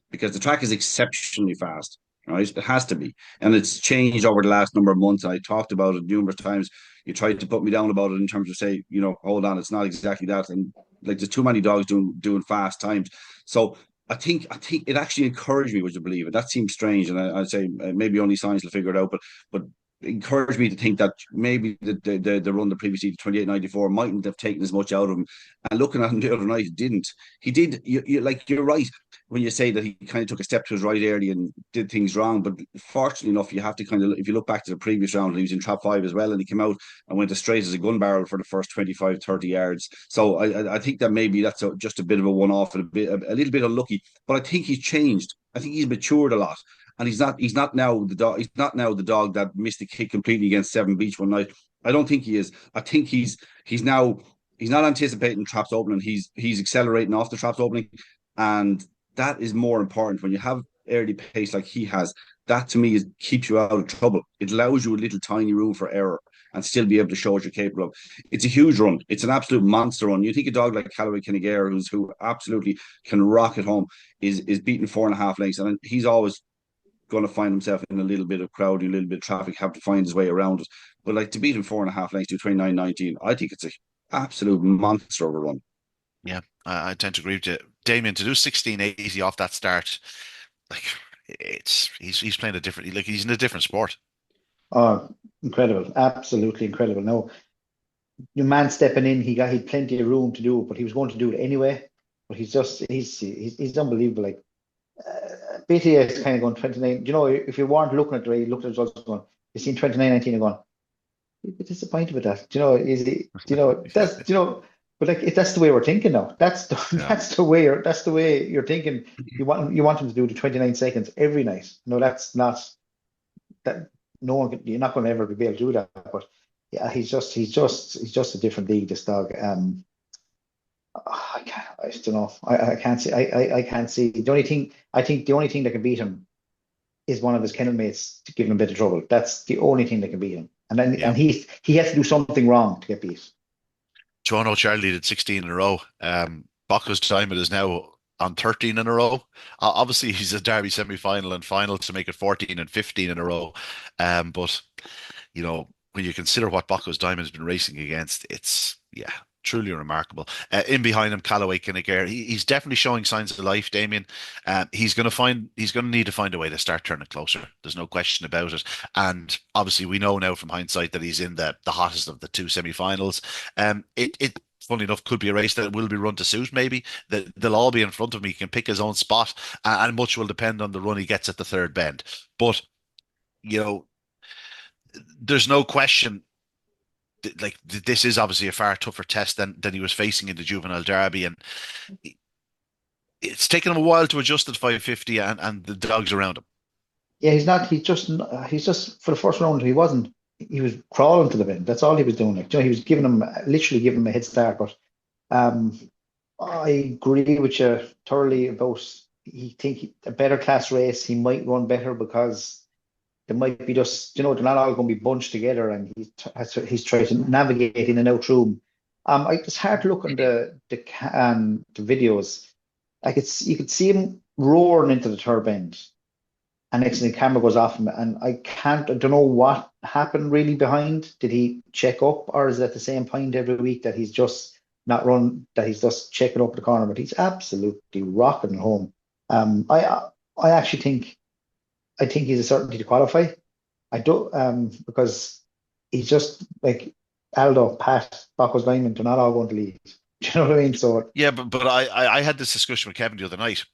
because the track is exceptionally fast. Right, it has to be, and it's changed over the last number of months. I talked about it numerous times. You tried to put me down about it in terms of say, hold on, it's not exactly that, and like there's too many dogs doing fast times. So I think it actually encouraged me, would you believe it? That seems strange, and I'd say maybe only science will figure it out, but encouraged me to think that maybe the run the previous year, 28.94, mightn't have taken as much out of him. And looking at him the other night, it didn't. He did. You're right when you say that he kind of took a step to his right early and did things wrong. But fortunately enough, you have to kind of, if you look back to the previous round, he was in trap 5 as well, and he came out and went as straight as a gun barrel for the first 25, 30 yards. So I think that maybe that's just a bit of a one-off and a little bit unlucky. But I think he's changed. I think he's matured a lot. And he's not now the dog. He's not now the dog that missed the kick completely against 7 Beach one night. I don't think he is. I think he's now he's not anticipating traps opening. He's accelerating off the traps opening, and that is more important when you have early pace like he has. That to me keeps you out of trouble. It allows you a little tiny room for error and still be able to show what you're capable of. It's a huge run. It's an absolute monster run. You think a dog like Callaway Kinnegar, who absolutely can rock it home, is beating 4.5 lengths, and he's always going to find himself in a little bit of crowding, a little bit of traffic, have to find his way around it. But like to beat him 4.5 lengths to 29.19, I think it's an absolute monster of a run. Yeah, I tend to agree with you. Damien, to do 16.80 off that start, like he's playing he's in a different sport. Oh, incredible. Absolutely incredible. No, your man stepping in, he'd plenty of room to do it, but he was going to do it anyway. But he's unbelievable. Like BTA is kind of going 29. If you weren't looking at the way you looked at the results going, you seen 29.19 and going, you'd be disappointed with that. But like that's the way we're thinking now. That's the way you're thinking. You want him to do the 29 seconds every night. No, that's not that. No one, you're not going to ever be able to do that. But yeah, he's just a different league. This dog. I just don't know. I can't see. I can't see. The only thing that can beat him is one of his kennel mates to give him a bit of trouble. That's the only thing that can beat him. And then Yeah. he has to do something wrong to get beat. Toronto Charlie did 16 in a row. Bacchus Diamond is now on 13 in a row. Obviously, he's a Derby semi-final and final to make it 14 and 15 in a row. But when you consider what Bacchus Diamond has been racing against, it's truly remarkable. In behind him, Callaway Kinniger, he's definitely showing signs of life. Damien, he's going to need to find a way to start turning closer. There's no question about it. And obviously, we know now from hindsight that he's in the hottest of the two semi-finals. It funny enough, could be a race that will be run to suit, maybe. They'll all be in front of him. He can pick his own spot, and much will depend on the run he gets at the third bend. But, there's no question, like, this is obviously a far tougher test than he was facing in the Juvenile Derby, and it's taken him a while to adjust at 550 and the dogs around him. Yeah, he's not. He's just for the first round. He wasn't. He was crawling to the bend. That's all he was doing. Like, he was literally giving him a head start. But I agree with you thoroughly about. A better class race. He might run better because there might be just they're not all going to be bunched together, and he's trying to navigate in and out through them. It's hard to look on the videos. You could see him roaring into the third bend. And next thing the camera goes off him, and I don't know what happened really behind. Did he check up, or is it at the same point every week that he's just not run, that he's just checking up the corner? But he's absolutely rocking home. I actually think he's a certainty to qualify. I don't because he's just like Aldo, Pat, Bacchus Diamond, they're not all going to lead. Do you know what I mean? So Yeah, but I had this discussion with Kevin the other night.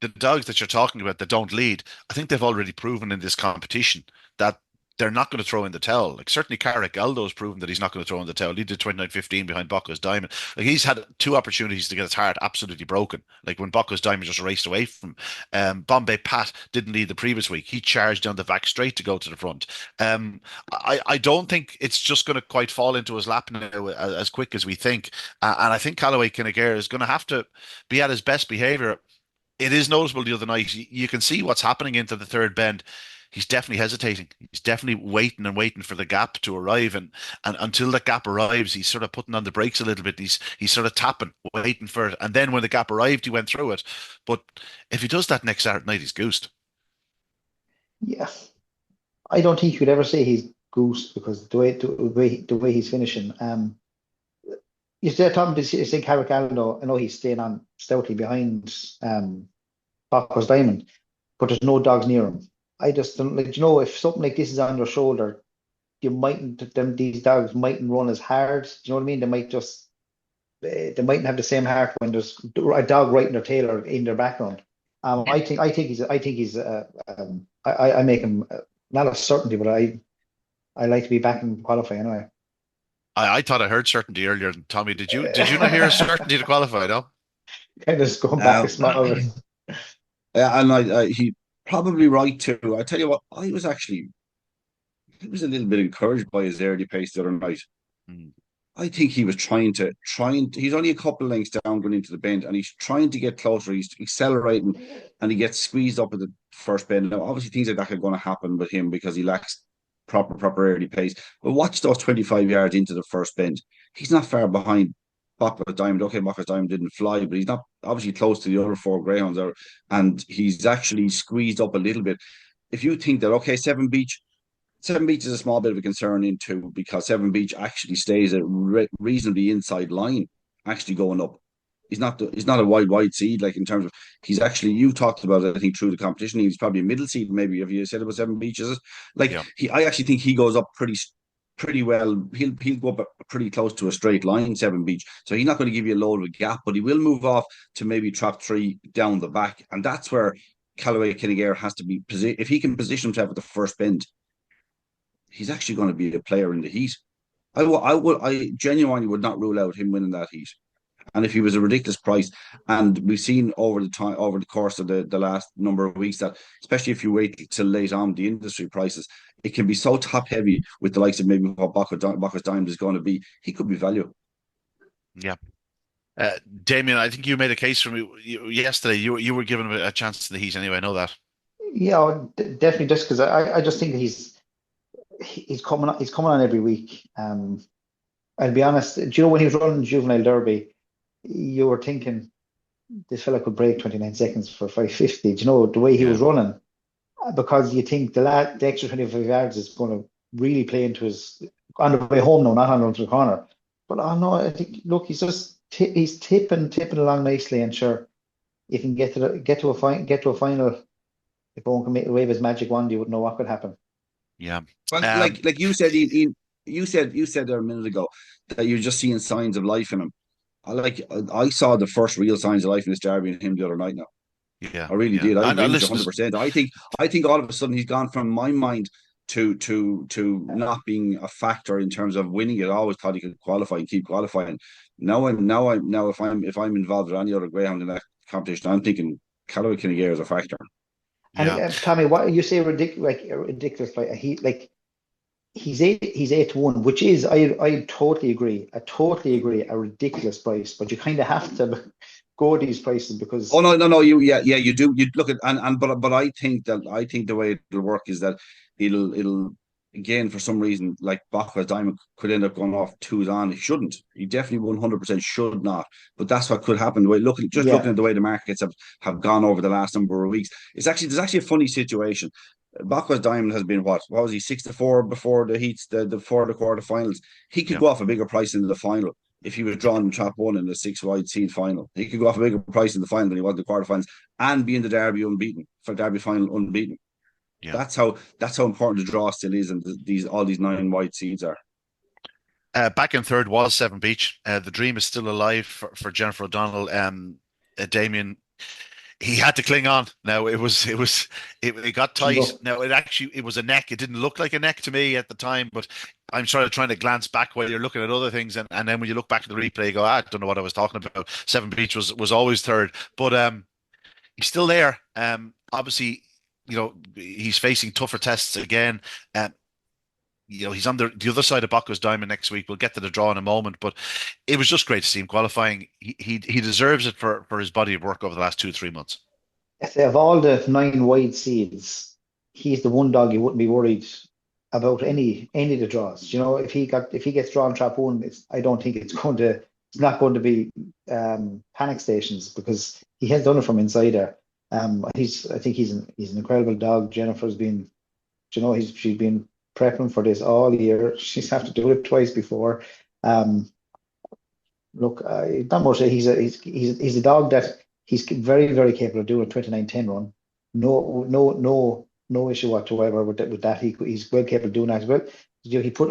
The dogs that you're talking about that don't lead, I think they've already proven in this competition that they're not going to throw in the towel. Like, certainly Carrick Aldo's proven that he's not going to throw in the towel. He did 29.15 behind Bacchus Diamond. Like, he's had two opportunities to get his heart absolutely broken. Like when Bacchus Diamond just raced away from Bombay Pat didn't lead the previous week. He charged down the back straight to go to the front. I don't think it's just going to quite fall into his lap now as quick as we think. And I think Callaway Kinniger is going to have to be at his best behaviour. It is noticeable the other night. You can see what's happening into the third bend. He's definitely hesitating. He's definitely waiting and waiting for the gap to arrive, and until that gap arrives, he's sort of putting on the brakes a little bit. He's sort of tapping, waiting for it, and then when the gap arrived, he went through it. But if he does that next Saturday night, he's goosed. yeah, I don't think you could ever say he's goose because the way he's finishing. You start talking to say Carrick Aldo. I know he's staying on stoutly behind Bacchus Diamond, but there's no dogs near him. I just don't like. If something like this is on your shoulder, these dogs mightn't run as hard. Do you know what I mean? They mightn't have the same heart when there's a dog right in their tail or in their background. I think he's. I make him not a certainty, but I like to be back in qualifying anyway. I thought I heard certainty earlier. Tommy, did you not hear a certainty to qualify? No. Kind of just going back a small bit. Yeah, and he probably right too. I tell you what, I was a little bit encouraged by his early pace the other night. Mm. I think he was he's only a couple of lengths down going into the bend, and he's trying to get closer. He's accelerating, and he gets squeezed up at the first bend. Now, obviously, things like that are going to happen with him because he lacks proper early pace. But watch those 25 yards into the first bend. He's not far behind Bacchus Diamond. Okay, Bacchus Diamond didn't fly, but he's not obviously close to the other four greyhounds, and he's actually squeezed up a little bit. If you think that, okay, Seven Beach is a small bit of a concern into because Seven Beach actually stays a reasonably inside line, actually going up. He's not a wide seed, like in terms of he's actually, you talked about it, I think, through the competition. He's probably a middle seed, maybe. Have you said about Seven Beach? Is it like I actually think he goes up pretty well. He'll go up pretty close to a straight line, Seven Beach. So he's not going to give you a load of a gap, but he will move off to maybe trap three down the back, and that's where Callaway Kinniger has to be if he can position himself at the first bend. He's actually going to be a player in the heat. I genuinely would not rule out him winning that heat. And if he was a ridiculous price, and we've seen over the course of the last number of weeks that, especially if you wait till late on the industry prices, it can be so top heavy with the likes of maybe what Bacchus Diamond is going to be. He could be value. Yeah. Damien, I think you made a case for me yesterday. You were given a chance to the heat anyway. I know that. Yeah, definitely. Just because I just think he's coming on every week. I'll be honest. Do you know when he was running Juvenile Derby, you were thinking this fella could break 29 seconds for 550. Do you know the way he Yeah. was running? Because you think the extra 25 yards is going to really play into his on the way home now, not on the corner. But oh no, I think look, he's tipping along nicely, and sure, you can get to a final. If Owen can wave his magic wand, you wouldn't know what could happen. Yeah. Well, like you said, Ian, you said there a minute ago that you're just seeing signs of life in him. I saw the first real signs of life in this derby in him the other night. Now Yeah. I really Yeah. did. I And agree with you listen, 100%. I think all of a sudden he's gone from my mind to not being a factor in terms of winning it. I always thought he could qualify and keep qualifying. Now if I'm involved with any other greyhound in that competition, I'm thinking Callaway Kinnegar is a factor. And yeah. Tommy, what you say ridiculous? He's 8 to 1, which is I totally agree. I totally agree. A ridiculous price, but you kind of have to go these prices because Oh no, you do. You look at but I think the way it'll work is that it'll again for some reason like Bachman's Diamond could end up going off twos on. He shouldn't. He definitely 100% should not. But that's what could happen. The way looking yeah, at the way the markets have gone over the last number of weeks, there's actually a funny situation. Bachman's Diamond has been what was he 6 to 4 before the heats before the quarterfinals. He could Yeah. go off a bigger price into the final if he was drawn in trap one in the 6 wide seed final. He could go off a bigger price in the final than he was in the quarterfinals and be in the Derby unbeaten for Derby final unbeaten. Yeah. That's how important the draw still is, and all these 9 wide seeds are. Back in third was Seven Beach. The dream is still alive for Jennifer O'Donnell. Damien, he had to cling on. Now it got tight. go. Now it was a neck. It didn't look like a neck to me at the time, but I'm sort of trying to glance back while you're looking at other things, and then when you look back at the replay, you go, I don't know what I was talking about. Seven Beach was always third, but he's still there. Obviously, he's facing tougher tests again. Um, he's on the other side of Bocco's Diamond next week. We'll get to the draw in a moment, but it was just great to see him qualifying. He deserves it for his body of work over the last 2 or 3 months. I say of all the 9 wide seeds, he's the one dog you wouldn't be worried about any of the draws. You know, if he gets drawn trap one, I don't think it's not going to be panic stations because he has done it from inside there. I think he's an incredible dog. Jennifer's been, she's been prepping for this all year. She's have to do it twice before. Um, Look, not more say he's a dog that he's very very capable of doing a 29-10 run. No issue whatsoever with that. He's well capable of doing that as well.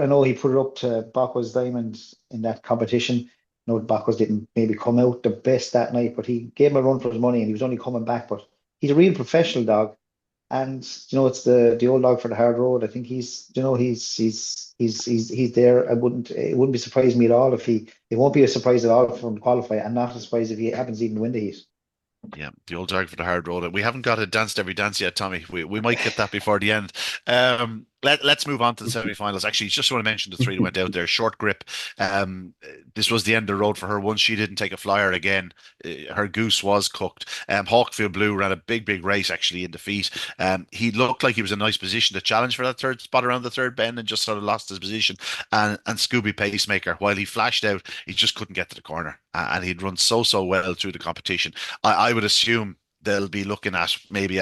I know he put it up to Bacchus Diamond in that competition. No, Bacchus didn't maybe come out the best that night, but he gave him a run for his money and he was only coming back. But he's a real professional dog. And it's the old dog for the hard road. I think he's there. It wouldn't be surprising me at all if it won't be a surprise at all from qualify, and not a surprise if he happens to even win the heat. Yeah, the old dog for the hard road. We haven't got a danced every dance yet, Tommy. We might get that before the end. Let's move on to the semi-finals. Actually, just want to mention the three that went out there. Short Grip. This was the end of the road for her. Once she didn't take a flyer again, her goose was cooked. Hawkfield Blue ran a big race actually in defeat. He looked like he was in a nice position to challenge for that third spot around the third bend and just sort of lost his position. And Scooby Pacemaker, while he flashed out, he just couldn't get to the corner. And he'd run so well through the competition. I would assume they'll be looking at maybe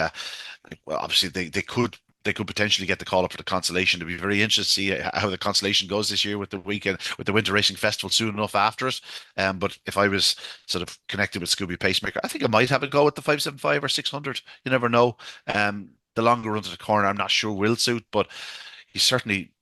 obviously they could potentially get the call up for the consolation. To be very interested to see how the consolation goes this year with the weekend, with the Winter Racing Festival soon enough after it. But if I was sort of connected with Scooby Pacemaker, I think I might have a go at the 575 or 600. You never know. The longer run to the corner, I'm not sure will suit, but he's certainly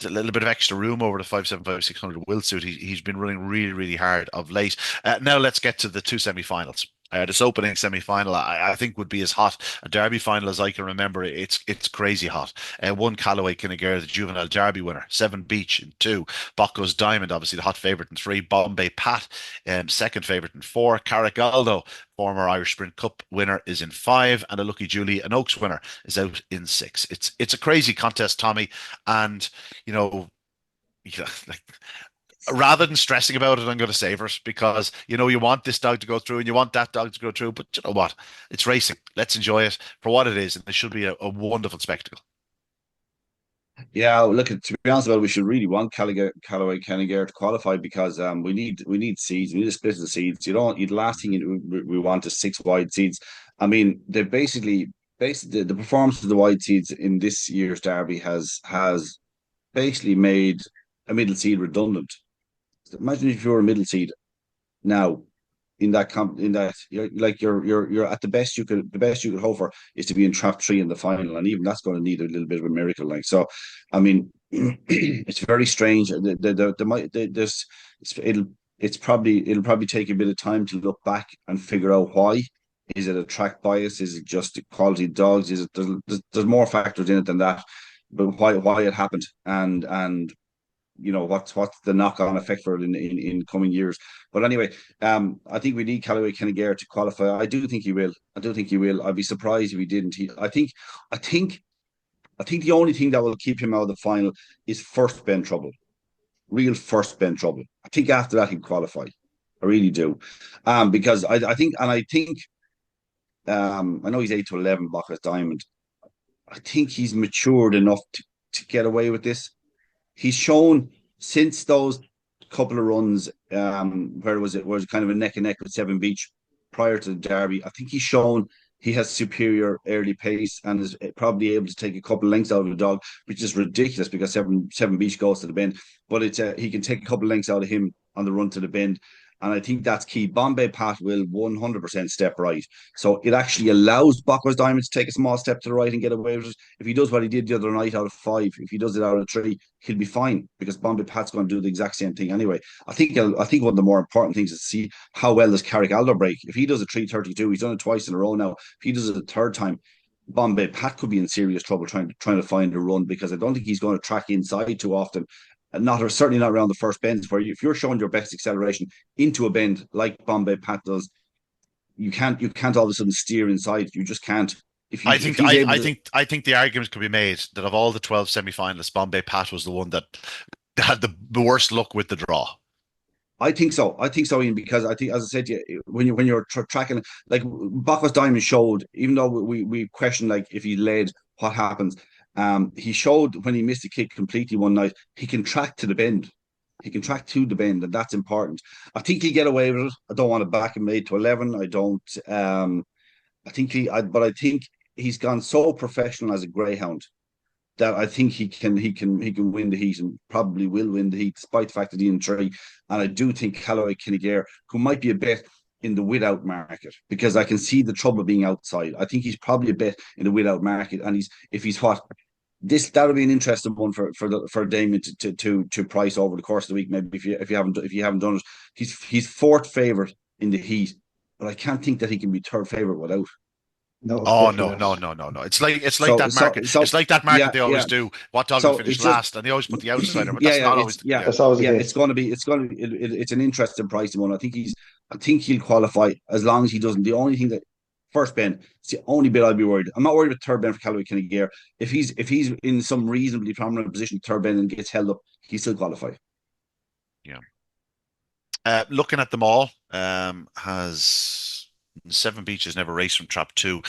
a little bit of extra room over the 575, 600 will suit. He's been running really hard of late. Now let's get to the two semi-finals. This opening semi-final, I think, would be as hot a Derby final as I can remember. It's crazy hot. One Callaway Kinnegar, the juvenile Derby winner. Seven Beach in two. Bocco's Diamond, obviously the hot favourite in three. Bombay Pat, second favourite in four. Carrigaldo, former Irish Sprint Cup winner, is in five, and a Lucky Julie, an Oaks winner, is out in six. It's a crazy contest, Tommy, and like rather than stressing about it, I'm going to savor it because you want this dog to go through and you want that dog to go through. But you know what? It's racing. Let's enjoy it for what it is, and it should be a wonderful spectacle. Yeah, look, to be honest about it, we should really want Callaway Kenny-Gare to qualify because we need seeds. We need a split of the seeds. The last thing we want is six wide seeds. I mean, they basically the performance of the wide seeds in this year's derby has basically made a middle seed redundant. Imagine if you're a middle seed now you're at the best you could hope for is to be in trap three in the final, and even that's going to need a little bit of a miracle. Like so, I mean, it's very strange. It'll probably take a bit of time to look back and figure out why. Is it a track bias? Is it just the quality of dogs? Is it there's more factors in it than that, but why it happened and what's the knock-on effect for it in coming years. But anyway, I think we need Callaway Kenny-Gare to qualify. I do think he will. I'd be surprised if he didn't. I think the only thing that will keep him out of the final is first bend trouble, real first bend trouble. I think after that he'd qualify. I really do, because I know he's 8 to 11, Bacchus Diamond. I think he's matured enough to get away with this. He's shown since those couple of runs, where was kind of a neck and neck with Seven Beach prior to the Derby. I think he's shown he has superior early pace and is probably able to take a couple of lengths out of the dog, which is ridiculous because Seven Beach goes to the bend. But he can take a couple of lengths out of him on the run to the bend. And I think that's key. Bombay Pat will 100% step right. So it actually allows Bacchus Diamond to take a small step to the right and get away with it. If he does what he did the other night out of 5, if he does it out of 3, he'll be fine because Bombay Pat's going to do the exact same thing anyway. I think one of the more important things is to see how well does Carrick Aldo break. If he does a 3:32, he's done it twice in a row now. If he does it a third time, Bombay Pat could be in serious trouble trying to find a run because I don't think he's going to track inside too often. And certainly not around the first bends where if you're showing your best acceleration into a bend like Bombay Pat does, you can't all of a sudden steer inside. You just can't. I think the argument could be made that of all the 12 semi-finalists, Bombay Pat was the one that had the worst luck with the draw. I think so, Ian, because I think, as I said to you, when you're tracking, like Bacchus Diamond showed, even though we questioned like if he led, what happens. He showed when he missed a kick completely one night, he can track to the bend. He can track to the bend, and that's important. I think he'll get away with it. I don't want to back him 8 to 11. I don't. But I think he's gone so professional as a greyhound that I think he can win the heat and probably will win the heat, despite the fact that he's in 3. And I do think Callaway Kenny-Gare, who might be a bet in the without market, because I can see the trouble being outside. I think he's probably a bet in the without market, and that'll be an interesting one for Damien to price over the course of the week. Maybe if you haven't done it, he's fourth favorite in the heat, but I can't think that he can be third favorite without. No, Oh definitely no, not. no, no, no! It's like So that market. It's like that market yeah, they yeah. always do. What dog will So finish it's just last, and they always put the outsider, but yeah, that's yeah, not always. Yeah, That's always the yeah. case. It's an interesting pricing one. I think he'll qualify as long as he doesn't. The only thing that first bend, it's the only bit I'd be worried. I'm not worried about third bend for Callaway Kenny-Gare. If he's in some reasonably prominent position, third bend and gets held up, he still qualify. yeah. Looking at them all, has Seven Beaches never raced from trap 2.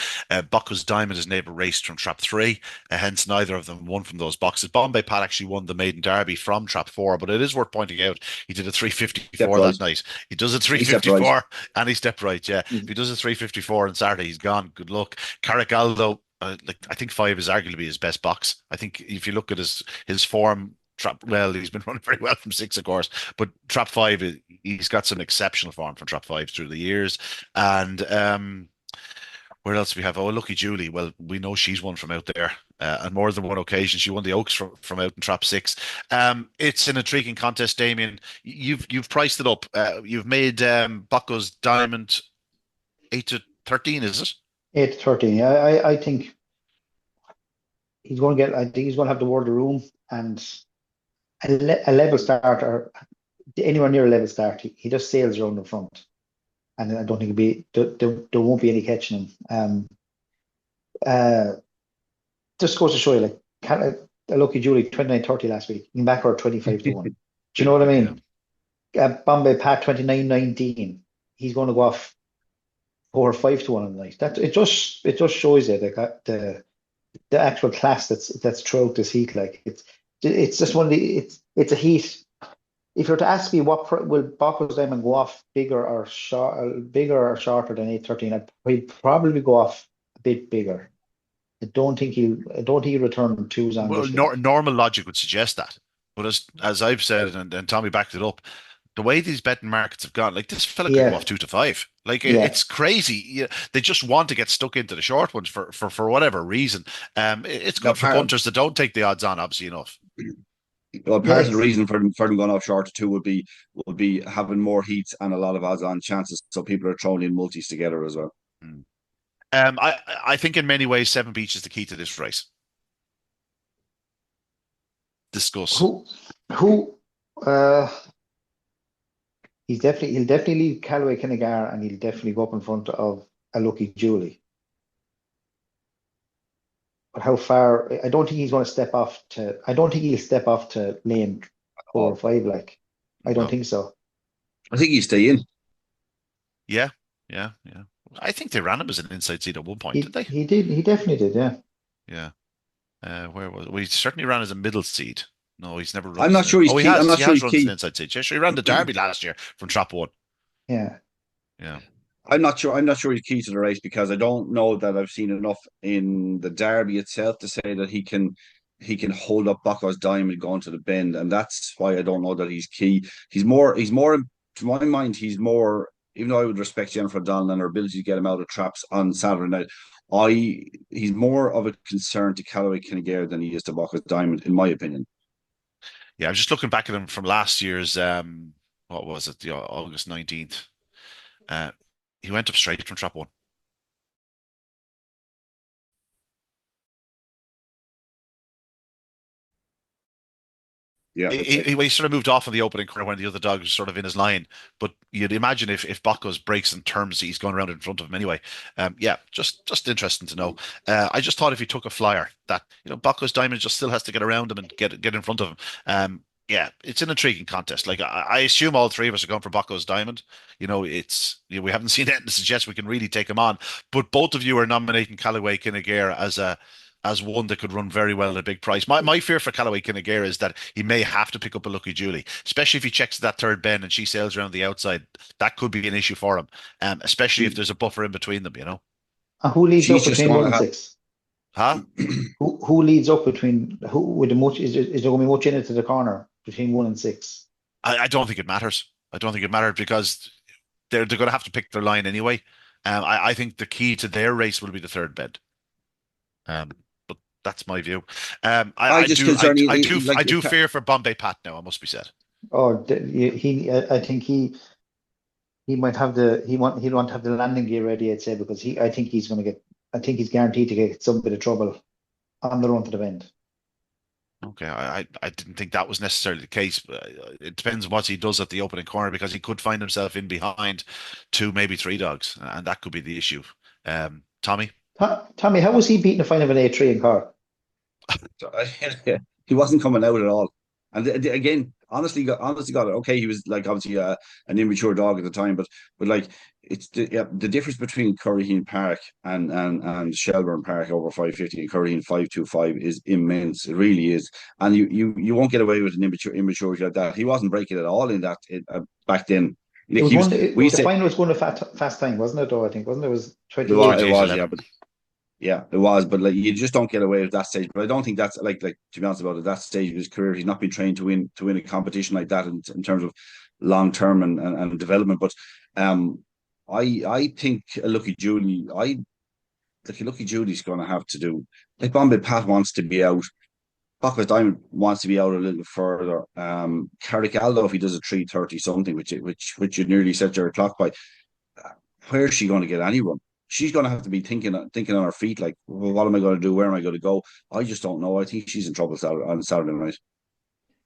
Bacchus Diamond has never raced from trap 3. Hence, neither of them won from those boxes. Bombay Pat actually won the maiden derby from trap 4, but it is worth pointing out he did a Step 3:54 right. that night. He does a He stepped right. 3:54 and he stepped right. Yeah, if Mm. he does a 3:54 on Saturday, he's gone. Good luck. Carrick Aldo, I think 5 is arguably his best box. I think if you look at his form. He's been running very well from 6, of course, but trap 5, he's got some exceptional form from trap 5 through the years. And where else do we have? Oh, Lucky Julie. Well, we know she's won from out there. On more than one occasion, she won the Oaks from out in trap 6. It's an intriguing contest, Damien. You've priced it up. You've made Bacchus Diamond 8-13, is it? 8-13. Yeah, I think he's going to get. I think he's going to have the world of room and a level start or anywhere near a level start. He just sails around the front, and I don't think there won't be any catching him. Just goes to show you, like a Lucky Julie 29-30 last week, in back or 25-1. Do you know what I mean? Bombay Pat 29-19. He's going to go off 4 or 5-1 on the night. It just shows you the the actual class that's throughout this heat. Like it's just one of the it's a heat. If you're to ask me will Bacchus Diamond go off bigger or shorter than 8:13, he'd probably go off a bit bigger. I don't think he'll return twos on Well, this week. normal logic would suggest that, but as I've said, and Tommy backed it up, the way these betting markets have gone, like this fella could go Yeah, off 2 to 5. Like yeah. it's crazy. They just want to get stuck into the short ones for whatever reason. It's Now, good for punters that don't take the odds on, obviously enough. well, part of the Yes. reason for them going off short to two would be having more heats and a lot of odds on chances, so people are throwing in multis together as well. Hmm. I think in many ways Seven Beach is the key to this race. Discuss. Who who uh he'll definitely leave Callaway Kinnegar and he'll definitely go up in front of a Lucky Julie. But how far I don't think he's going to step off to I don't think he'll step off to lane 4 or 5 like. I don't No. think so. I think you stay in. Yeah, yeah. I think they ran him as an inside seed at one point, did they? He definitely did, yeah. Yeah. Where was? Well, he certainly ran as a middle seed. No, he's never run I'm as not an. sure he's Oh, he key. I'm has. not He sure has he's run as an key. inside seed. Yeah, sure, he ran the Derby last year from Trap One. Yeah. Yeah. I'm not sure. I'm not sure he's key to the race because I don't know that I've seen enough in the Derby itself to say that he can hold up Bucko's Diamond going to the bend, and that's why I don't know that he's key. He's more to my mind. He's more. Even though I would respect Jennifer Donnelly and her ability to get him out of traps on Saturday night, he's more of a concern to Callaway Kinnegar than he is to Bucko's Diamond, in my opinion. Yeah, I'm just looking back at him from last year's. What was it? The August 19th. Uh, he went up straight from Trap One. Yeah, He sort of moved off in the opening corner when the other dog was sort of in his line. But you'd imagine if Bocco's breaks and turns, he's going around in front of him anyway. Yeah, just interesting to know. I just thought if he took a flyer, that Bocco's Diamond just still has to get around him and get in front of him. Yeah, it's an intriguing contest. Like I assume all three of us are going for Bocco's Diamond. We haven't seen anything to suggest we can really take him on. But both of you are nominating Callaway Kinnegar as one that could run very well at a big price. My fear for Callaway Kinnegar is that he may have to pick up a Lucky Julie, especially if he checks that third bend and she sails around the outside. That could be an issue for him, especially if she there's a buffer in between them, And who leads she's up just between going one to and have. six? Huh? Who leads up between who with the much is there going to be much in it to the corner between 1 and 6? I don't think it matters. I don't think it matters because they're going to have to pick their line anyway. I think the key to their race will be the third bend. But that's my view. I I just do concern I like do fear for Bombay Pat now, I must be said. Oh, I think he might have he'll want to have the landing gear ready, I'd say, because I think he's guaranteed to get some bit of trouble on the run to the bend. Okay, I didn't think that was necessarily the case. But it depends what he does at the opening corner because he could find himself in behind two, maybe three dogs, and that could be the issue. Tommy? Tommy, how was he beating a fine of an A3 in Cork? So, he wasn't coming out at all. And again, honestly got it. Okay, he was like obviously an immature dog at the time, but like it's the difference between Curryheen Park and Shelburne Park over 550 and Curryheen 525 is immense. It really is, and you won't get away with an immaturity like that. He wasn't breaking at all in that back then. It Like was he was, we the said final was going to fast time, wasn't it? Though I think wasn't it? It was it 28. was, yeah, 28-11. but yeah, it was, but like you just don't get away with that stage. But I don't think that's like to be honest about it, that stage of his career, he's not been trained to win a competition like that in terms of long term and development. But I think a Lucky Julie, I like a Lucky Julie's going to have to do like Bombay Pat wants to be out. Pocket Diamond wants to be out a little further. Carrick Aldo, if he does a 3:30 something, which you nearly set your clock by, where is she going to get anyone? She's going to have to be thinking on her feet, like, well, what am I going to do? Where am I going to go? I just don't know. I think she's in trouble on Saturday night.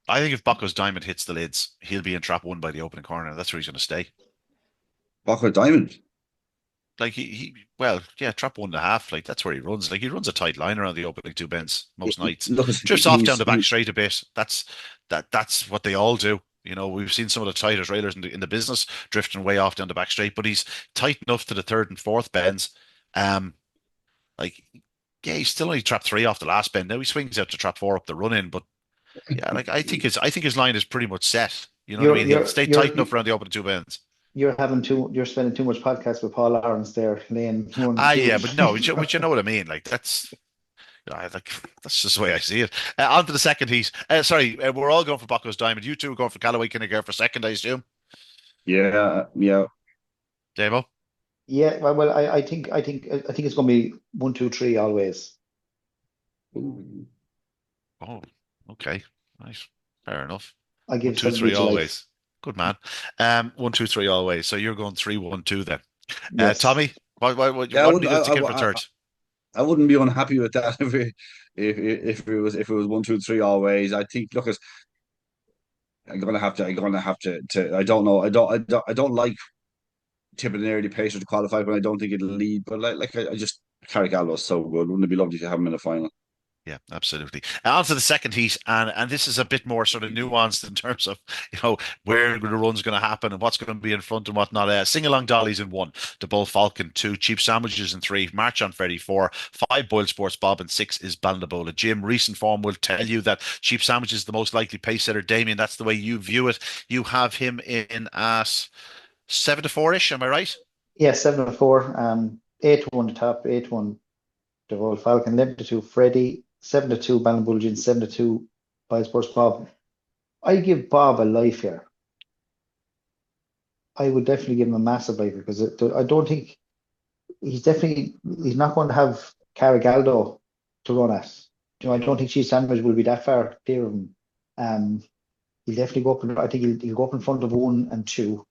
I think if Bucco's Diamond hits the lids, he'll be in trap one by the opening corner. That's where he's going to stay. Pocket Diamond. Like well, yeah, trap 1.5. Like that's where he runs. Like he runs a tight line around the opening two bends most nights. Look, Drifts off down the back straight a bit. That's what they all do. We've seen some of the tightest railers in the business drifting way off down the back straight, but he's tight enough to the third and fourth bends. Um, like Yeah, he still only trapped 3 off the last bend. Now he swings out to trap 4 up the run in, but yeah, like I think his line is pretty much set. You know what I You're mean? He'll you're stay tight you're enough around the opening 2 bends. you're spending too much podcast with Paul Lawrence there, lane one, Ah, two. yeah, but no, but you know what I mean. Like like that's just the way I see it. On to the second heat. Sorry, we're all going for Bucko's Diamond. You two are going for Callaway Kinnegar for second, I assume. Yeah, yeah. Damo? Yeah, well, I think it's going to be 1, 2, 3 always. Oh, okay. Nice. Fair enough. I One, give two, seven three, each life. always. Good man. 1, 2, 3, always. So you're going 3, 1, 2 then. Yes. Tommy, Yeah, what needed to kill for third? I wouldn't be unhappy with that if it was 1, 2, 3 always. I think look, I'm gonna have to I don't know. I don't like tipping an early pacer to qualify, but I don't think it'll lead. But I just Carrigallo's so good. Wouldn't it be lovely to have him in the final? Yeah, absolutely. On to the second heat, and this is a bit more sort of nuanced in terms of where the run's going to happen and what's going to be in front and whatnot. Sing along dollies in 1, the Bull Falcon 2, Cheap Sandwiches in 3, March on Freddy 4, 5 BoyleSports Bob and 6 is Balnabola. Jim, recent form will tell you that Cheap Sandwiches is the most likely pace setter. Damien, that's the way you view it. You have him in at 7-4 ish. Am I right? Yeah, 7-4. 8-1 the top, 8-1 the Royal Falcon, 11-2 Freddie, 7-2 Ballinbulgin, 7-2 Sports Bob. I give Bob a life here. I would definitely give him a massive life because I don't think he's not going to have Carrigaldo to run at. I don't think Cheese Sandwich will be that far clear of him. Um, he'll definitely go up. I think he'll go up in front of 1 and 2.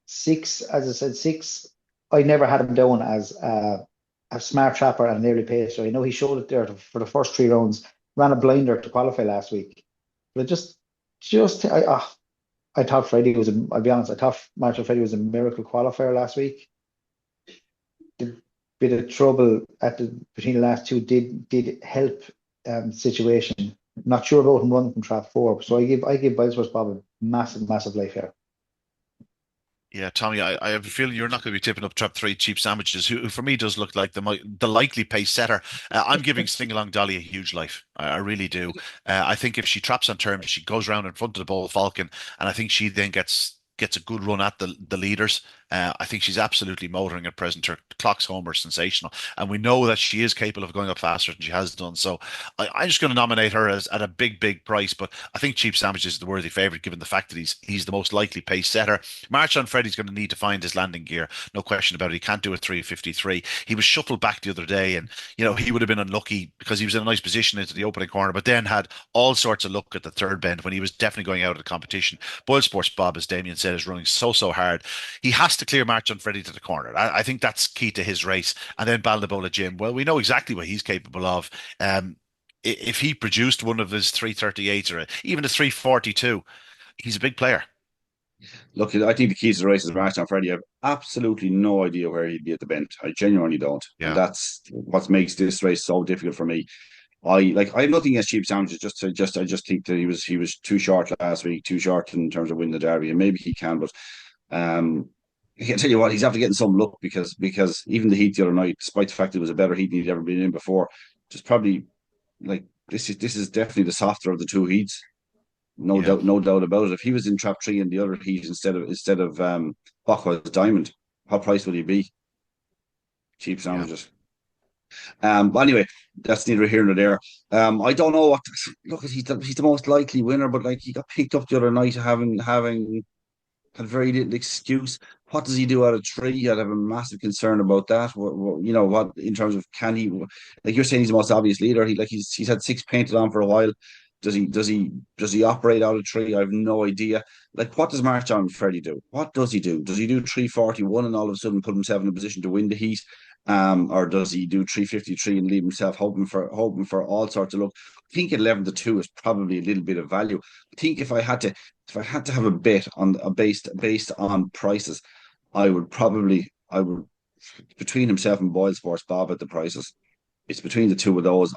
6, as I said, 6. I never had him down as a smart trapper and an early pacer. I know he showed it there for the first 3 rounds. Ran a blinder to qualify last week, but I thought Freddie was. I'll be honest. I thought Marshall Freddie was a miracle qualifier last week. The bit of trouble between the last 2 did help situation. Not sure about him running from trap 4, so I give BoyleSports Bob a massive life here. Yeah, Tommy, I have a feeling you're not going to be tipping up trap 3 Cheap Sandwiches, who for me does look like the likely pace setter. I'm giving Sing Along Dolly a huge life. I really do. I think if she traps on terms, she goes round in front of the Bull Falcon, and I think she then gets a good run at the leaders. I think she's absolutely motoring at present. Her clock's home are sensational, and we know that she is capable of going up faster than she has done. So I'm just going to nominate her as at a big price. But I think Cheap Sandwich is the worthy favourite, given the fact that he's the most likely pace setter. March on Freddy's going to need to find his landing gear, no question about it. He can't do a 3:53. He was shuffled back the other day, and he would have been unlucky because he was in a nice position into the opening corner, but then had all sorts of luck at the third bend when he was definitely going out of the competition. BoyleSports Bob, as Damien said, is running so hard. He has to clear March on Freddy to the corner. I think that's key to his race. And then Balnabola Jim, well, we know exactly what he's capable of. If he produced one of his 3:38s or even a 3:42, he's a big player. Look, I think the keys to the race is March on Friday. I have absolutely no idea where he'd be at the bend. I genuinely don't, and Yeah. that's what makes this race so difficult for me. I have nothing against Cheap Sandwiches. I just think that he was too short last week, too short in terms of winning the Derby, and maybe he can, but um, I can tell you what, he's after getting some luck because even the heat the other night, despite the fact it was a better heat than he'd ever been in before, just probably like this is definitely the softer of the 2 heats. Yeah. No doubt about it. If he was in trap 3 in the other heat instead of Buckwell's Diamond, what price would he be? Cheap Yeah. Sandwiches. But anyway, that's neither here nor there. I don't know what. Look, he's the most likely winner, but like he got picked up the other night, having had very little excuse. What does he do out of 3? I'd have a massive concern about that. What in terms of can he? Like you're saying, he's the most obvious leader. He's had 6 painted on for a while. Does he operate out of 3? I have no idea. Like, what does March on Freddie do? What does he do? Does he do 3:41 and all of a sudden put himself in a position to win the heat? Or does he do 3:53 and leave himself hoping for all sorts of luck? I think 11-2 is probably a little bit of value. I think if I had to have a bet on based on prices, I would between himself and BoyleSports Bob at the prices. It's between the 2 of those.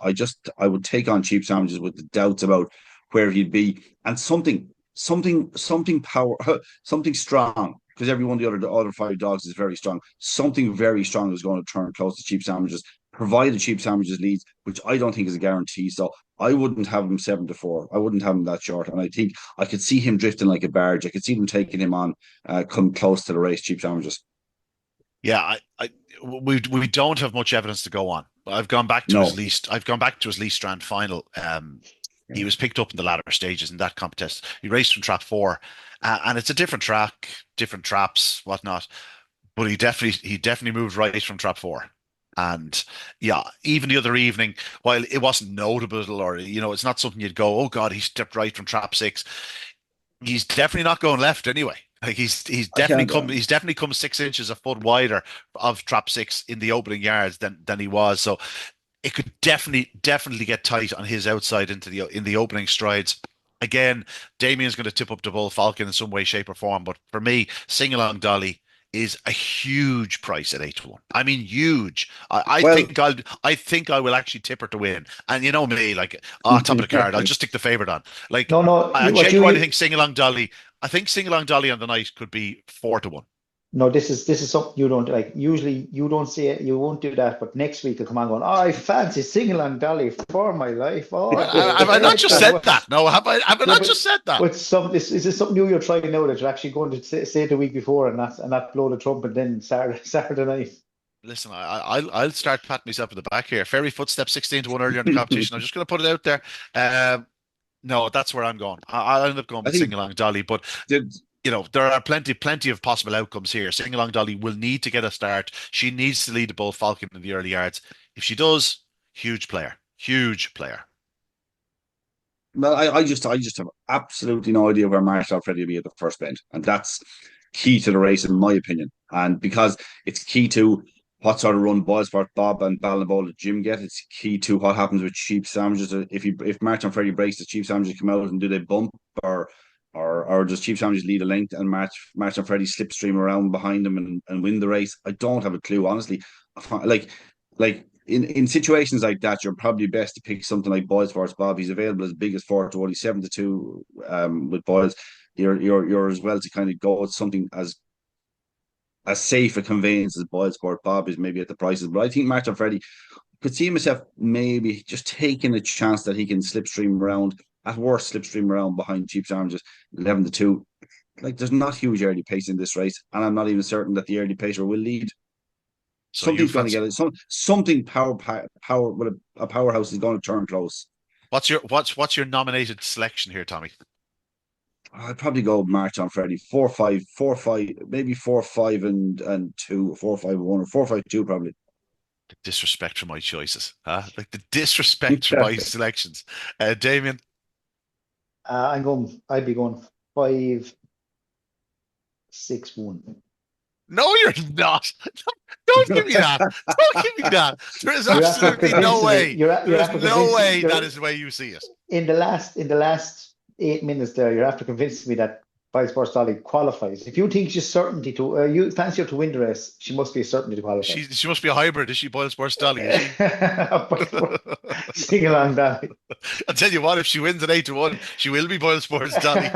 I would take on Cheap Sandwiches with the doubts about where he'd be and something power, something strong because every one of the other 5 dogs is very strong. Something very strong is going to turn close to Cheap Sandwiches. provided Cheap Sandwiches leads, which I don't think is a guarantee. So I wouldn't have him 7-4. I wouldn't have him that short. And I think I could see him drifting like a barge. I could see them taking him on, come close to the race, Cheap Sandwiches. Yeah, we don't have much evidence to go on. I've gone back to No. his Least Strand final. He was picked up in the latter stages in that contest. He raced from trap 4, and it's a different track, different traps, whatnot. But he definitely moved right from trap 4. And yeah, even the other evening, while it wasn't notable, or it's not something you'd go, oh God, he stepped right from trap 6. He's definitely not going left anyway. Like I can't. he's definitely come 6 inches a foot wider of trap 6 in the opening yards than he was. So it could definitely get tight on his outside in the opening strides. Again, Damien's going to tip up the Bull Falcon in some way, shape, or form. But for me, Sing Along Dolly is a huge price at 8-1. I mean, huge. Well, I think I will actually tip her to win. And you know me, like top of the card, I'll just stick the favorite on. Like No, I genuinely think Sing Along Dolly. I think Sing Along Dolly on the night could be 4-1. no, this is something you don't like. Usually you don't say it, you won't do that, but next week you'll come on going, oh, I fancy sing along Dolly for my life. Oh, Have I not just said what? that? No, have I? Have I Yeah, not just said that? but is this something new you're trying now that you're actually going to say it the week before and not blow the trumpet then Saturday night? Listen, I'll start patting myself in the back here. Fairy Footsteps 16-1 earlier in the competition. I'm just going to put it out there. No, that's where I'm going. I'll end up going I with think Sing Along Dolly, but did there are plenty of possible outcomes here. Sing Along Dolly will need to get a start. She needs to lead the Bull Falcon in the early yards. If she does, huge player, huge player. well, I just have absolutely no idea where Marshall Alfredi will be at the first bend, and that's key to the race, in my opinion. And because it's key to what sort of run BoyleSports Bob and Ballinabole at Jim get, it's key to what happens with Cheap Sandwiches. If Martin Freddie breaks, the Cheap Sandwiches come out and do they bump, or does Cheap Sandwiches lead a length and Martin Freddie slipstream around behind him and win the race? I don't have a clue, honestly. Like in situations like that, you're probably best to pick something like BoyleSports Bob. He's available as big as 4-1. He's 7-2 with Boyles. You're as well to kind of go with something as safe a conveyance as BoyleSports Bob is, maybe at the prices. But I think Martin Freddie could see himself maybe just taking a chance that he can slipstream around, at worst slipstream around behind Cheap Sandwiches 11-2. Like, there's not huge early pace in this race, and I'm not even certain that the early pacer will lead. So you Something's going to fancy get it. Something power with a powerhouse is going to turn close. what's your nominated selection here, Tommy? I'd probably go March on Freddie 4-5, 4-5, maybe 4-5 and 2, 4-5-1, or 4-5-2 probably. The disrespect for my choices, huh? Like the disrespect for my selections. Damien, I'd be going 5-6-1. no, you're not. Don't give me that. Don't give me that. There is You're after absolutely no convincing me. way. You're There is after no convincing way you're that is the way you see it. in the last 8 minutes there. You're after convincing me that BoyleSports Dolly qualifies. If you think she's certainty to, you fancy her to win the race, she must be a certainty to qualify. She must be a hybrid, is she? BoyleSports Dolly, is she? Sing along, Dolly. I'll tell you what, if she wins at 8-1, she will be BoyleSports Dolly.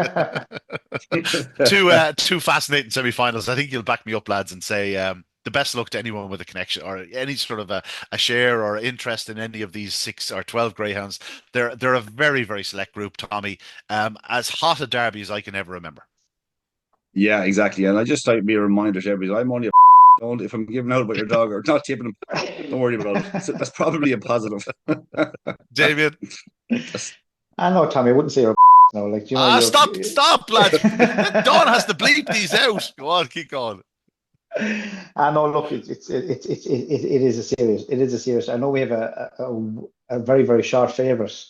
Two fascinating semi-finals. I think you'll back me up, lads, and say the best luck to anyone with a connection or any sort of a share or interest in any of these 6 or 12 greyhounds. They're a very, very select group, Tommy. As hot a derby as I can ever remember. Yeah, exactly. And I just like to be a reminder to everybody, I'm only a don't, if I'm giving out about your dog or not tipping him, don't worry about it. So that's probably a positive. Damien. I know, Tommy. I wouldn't say you're no, like Stop, lads. Don has to bleep these out. Go on, keep going. I know. Look, it is a serious. I know we have a very, very short favourite,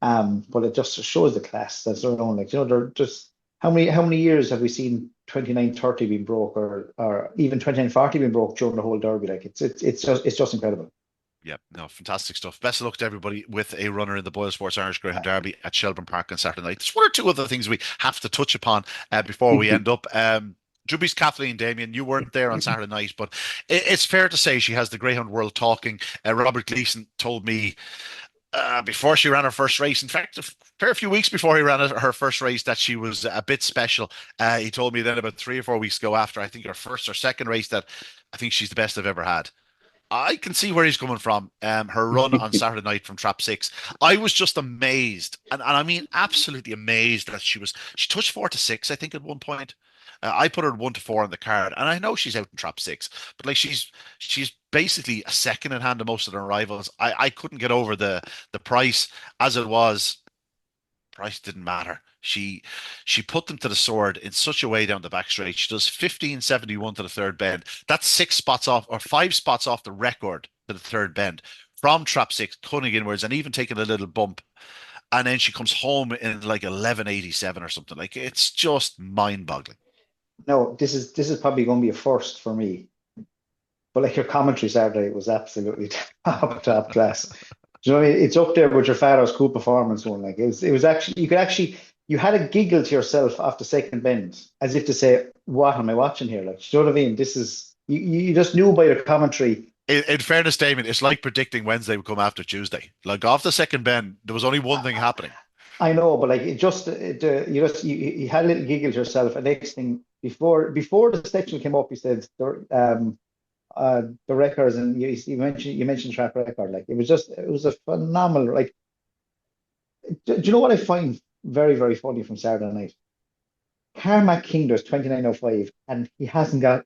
but it just shows the class that's around. Like, they're just how many years have we seen 29-30 being broke, or even 29-40 being broke during the whole derby? Like, it's just incredible. Yeah, no, fantastic stuff. Best of luck to everybody with a runner in the BoyleSports Irish Greyhound Derby at Shelburne Park on Saturday night. There's one or two other things we have to touch upon before we end up. Droopys Kathleen, Damien, you weren't there on Saturday night, but it's fair to say she has the greyhound world talking. Robert Gleeson told me before she ran her first race, in fact, a fair few weeks before he ran her first race, that she was a bit special. He told me then about 3 or 4 weeks ago, after I think her first or second race, that I think she's the best I've ever had. I can see where he's coming from. Her run on Saturday night from trap six, I was just amazed, and I mean absolutely amazed that she touched 4 to 6, I think, at one point. I put her 1 to 4 on the card, and I know she's out in trap six, but like she's basically a second in hand to most of her rivals. I couldn't get over the price as it was. Price didn't matter. She put them to the sword in such a way down the back straight. She does 15.71 to the third bend. That's 6 spots off or 5 spots off the record to the third bend from trap six, cutting inwards and even taking a little bump. And then she comes home in like 11.87 or something. Like it's just mind-boggling. No, this is probably going to be a first for me. But like your commentary Saturday was absolutely top class. Do you know what I mean? It's up there with your Pharaoh's cool performance one. Like it was actually you had a giggle to yourself after second bend, as if to say, "What am I watching here?" Like, do you know what I mean? This is you just knew by the commentary. In fairness, Damien, it's like predicting Wednesday would come after Tuesday. Like off the second bend, there was only one thing happening. I know, but like you had a little giggle to yourself. And next thing before the section came up, you said the records, and you mentioned track record. Like it was a phenomenal. Like, do you know what I find very very funny from Saturday night? Carmack King does 29.05, and he hasn't got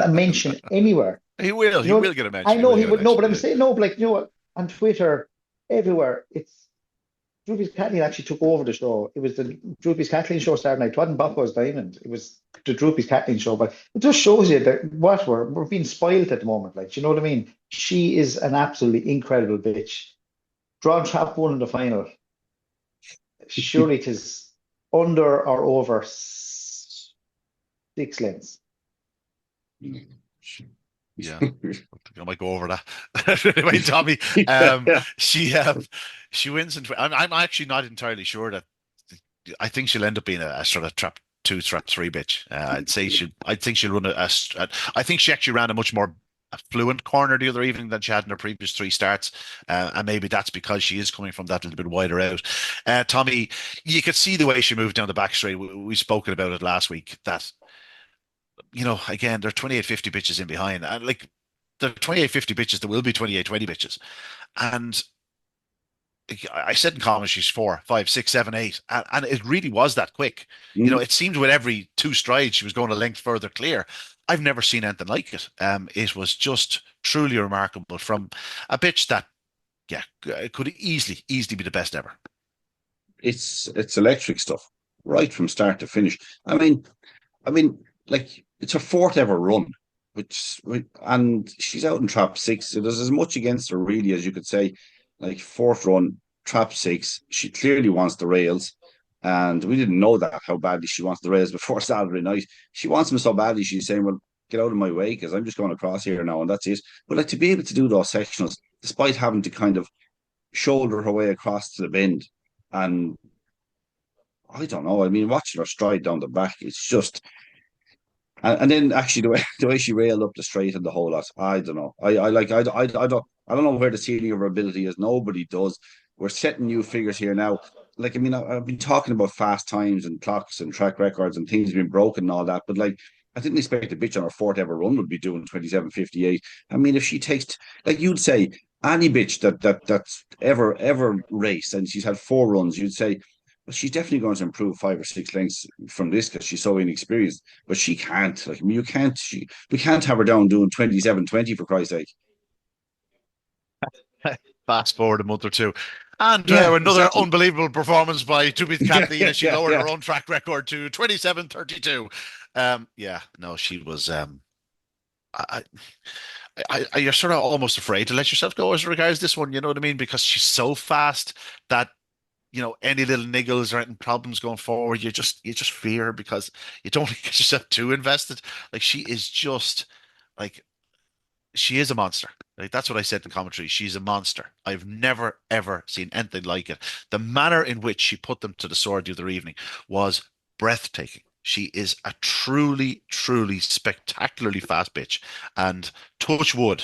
a mention anywhere. He will. You He know, will get a I mention. He know will he get a would no, mention. but I'm Yeah. saying no, but like you know what? On Twitter, everywhere, it's Droopys Kathleen actually took over the show. It was the Droopys Kathleen show Saturday night. It wasn't Bucko's Diamond. It was the Droopys Kathleen show. But it just shows you that what we're being spoiled at the moment. Like, do you know what I mean? She is an absolutely incredible bitch. Drawn trap one in the final. Surely it is under or over 6 lengths. Yeah. I might go over that. Anyway, Tommy, Yeah. she wins, and I'm actually not entirely sure that. I think she'll end up being a sort of trap two, trap three bitch. I think she'll run I think she actually ran a much more fluent corner the other evening than she had in her previous 3 starts, and maybe that's because she is coming from that little bit wider out. Tommy, you could see the way she moved down the back straight. We've spoken about it last week. That again, there are 28.50 bitches in behind, and like the 28.50 bitches, there will be 28.20 bitches, and I said in comments she's 4, 5, 6, 7, 8, and it really was that quick. Mm. It seemed with every 2 strides she was going a length further clear. I've never seen anything like it. It was just truly remarkable from a bitch that, yeah, it could easily be the best ever. It's electric stuff right from start to finish. I mean, like it's her fourth ever run, and she's out in trap six. So there's as much against her really as you could say. Like fourth run, trap six. She clearly wants the rails, and we didn't know that how badly she wants the rails before Saturday night. She wants them so badly. She's saying, "Well, get out of my way because I'm just going across here now, and that's it." But like to be able to do those sectionals, despite having to kind of shoulder her way across to the bend, and I don't know. I mean, watching her stride down the back, it's just and then actually the way she railed up the straight and the whole lot, I don't know. I don't know where the ceiling of her ability is. Nobody does. We're setting new figures here now. Like I mean, I've been talking about fast times and clocks and track records and things being broken and all that, but like I didn't expect a bitch on her fourth ever run would be doing 27.58. I mean, if she takes like you'd say any bitch that's ever raced and she's had 4 runs, you'd say well, she's definitely going to improve 5 or 6 lengths from this because she's so inexperienced. But she can't. Like, I mean, you can't. We can't have her down doing 27.20 for Christ's sake. Fast forward a month or two. And Yeah, another exactly. unbelievable performance by Droopys Yeah, Kathleen yeah, as she yeah, lowered yeah. her own track record to 27.32. Yeah, no, she was. I, you're sort of almost afraid to let yourself go as regards this one. You know what I mean? Because she's so fast that any little niggles or any problems going forward, you just fear because you don't want to get yourself too invested. Like like she is a monster. Like that's what I said in commentary. She's a monster. I've never ever seen anything like it. The manner in which she put them to the sword the other evening was breathtaking. She is a truly, truly spectacularly fast bitch. And touch wood,